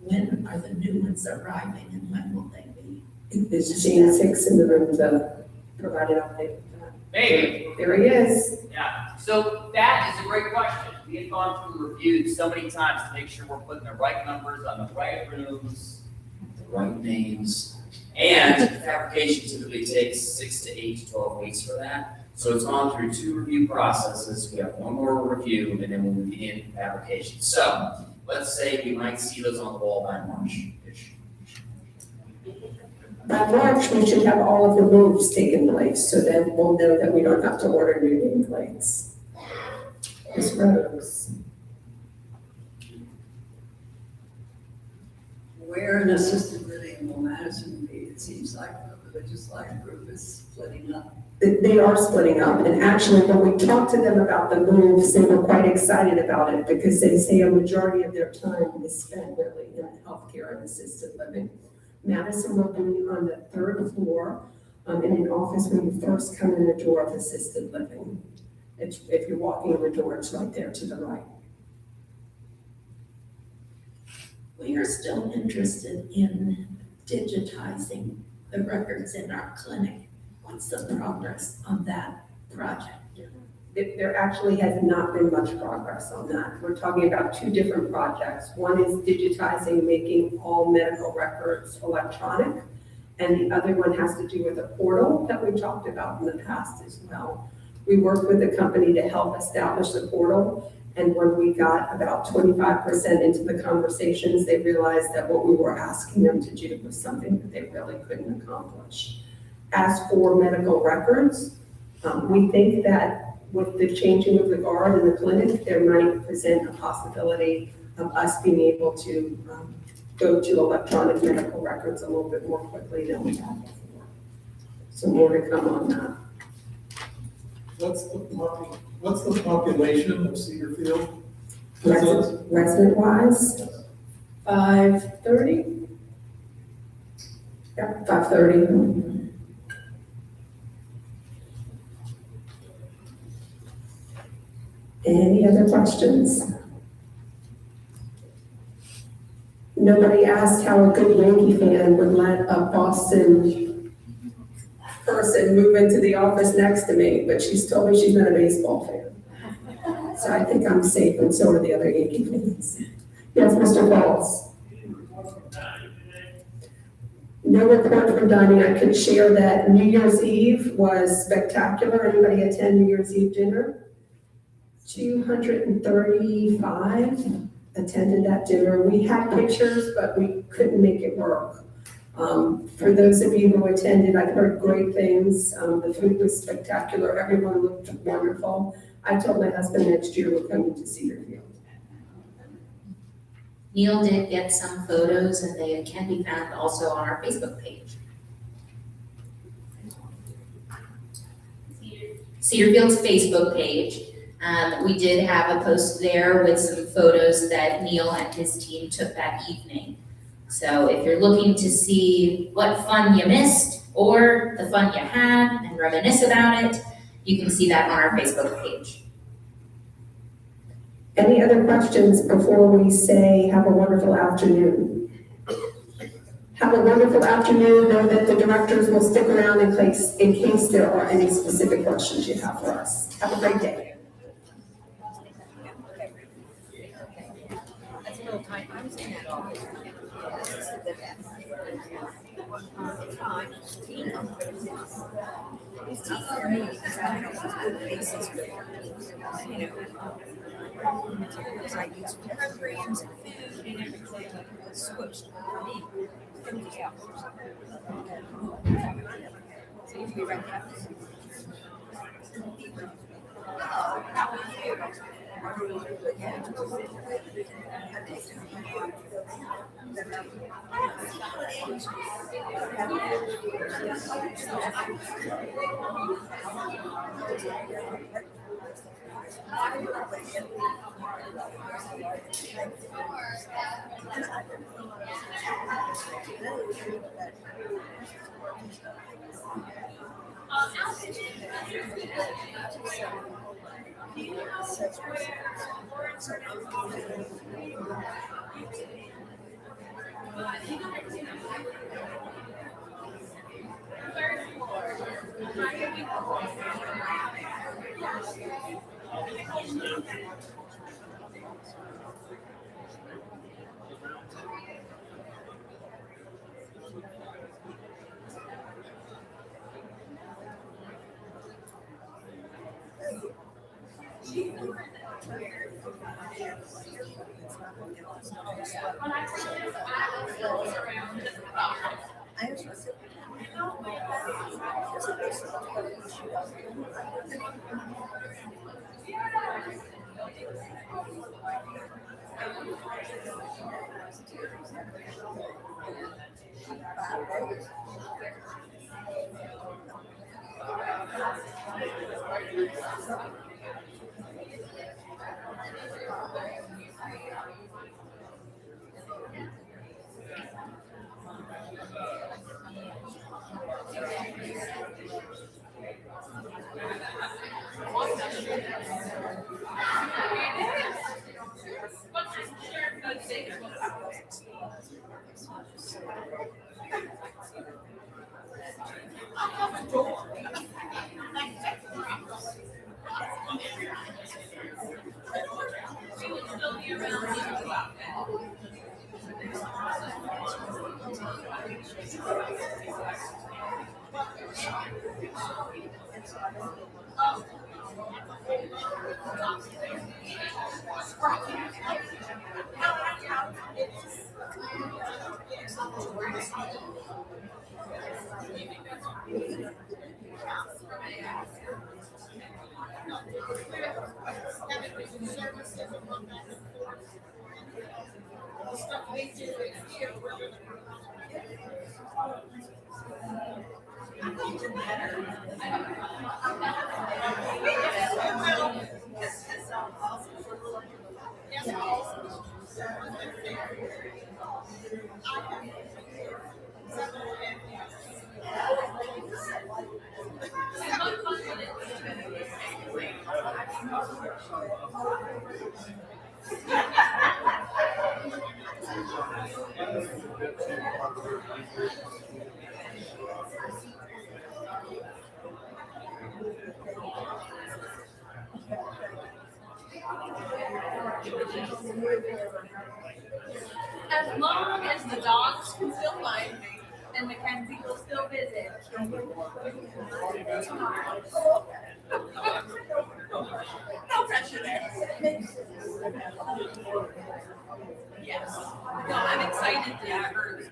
When are the new ones arriving and when will they be? Is Gene Six in the room to provide an update with that? Maybe. There he is. Yeah, so that is a great question. We have gone through reviews so many times to make sure we're putting the right numbers on the right rooms, The right names. And fabrication typically takes 6 to 8 to 12 weeks for that. So it's gone through 2 review processes. We have 1 more review and then we'll begin fabrication. So let's say we might see those on the wall by March-ish. By March, we should have all of the moves taken place, so then we'll know that we don't have to order new nameplates. Ms. Rose. Where an assisted living will Madison be? It seems like the religious life group is splitting up. They are splitting up, and actually, when we talked to them about the moves, they were quite excited about it, because they say a majority of their time is spent really in healthcare and assisted living. Madison will be on the 3rd floor, in an office when you first come in the door of assisted living. If you're walking in the door, it's right there to the right. We are still interested in digitizing the records in our clinic. What's the progress on that project? There actually has not been much progress on that. We're talking about 2 different projects. One is digitizing, making all medical records electronic, and the other one has to do with a portal that we talked about in the past as well. We worked with a company to help establish the portal, and when we got about 25% into the conversations, they realized that what we were asking them to do was something that they really couldn't accomplish. As for medical records, we think that with the changing of the guard in the clinic, there might present a possibility of us being able to go to electronic medical records a little bit more quickly than we have before. So more to come on that. What's the population of Cedar Field? Resident-wise, 530? Yeah, 530. Any other questions? Nobody asked how a good Yankee fan would let a Boston person move into the office next to me, but she's told me she's not a baseball fan. So I think I'm safe, and so are the other Yankee fans. Yes, Mr. Walls. No report from dining. I could share that New Year's Eve was spectacular. Anybody attend New Year's Eve dinner? 235 attended that dinner. We had pictures, but we couldn't make it work. For those of you who attended, I've heard great things. The food was spectacular. Everyone looked wonderful. I told my husband next year we're coming to Cedarfield. Neil did get some photos and they can be found also on our Facebook page. Cedarfield's Facebook page. We did have a post there with some photos that Neil and his team took that evening. So if you're looking to see what fun you missed or the fun you had and reminisce about it, you can see that on our Facebook page. Any other questions before we say have a wonderful afternoon? Have a wonderful afternoon. Know that the directors will stick around in case there are any specific questions you have for us. Have a great day. That's a little tight. I was in that office. It's tough for me because I don't have good faces with, you know, materials I use for programs and food and everything was switched for me. Everything else. So you can be right back. How are you? As long as the dogs can still find me and Mackenzie will still visit. No pressure there. Yes. No, I'm excited that I heard.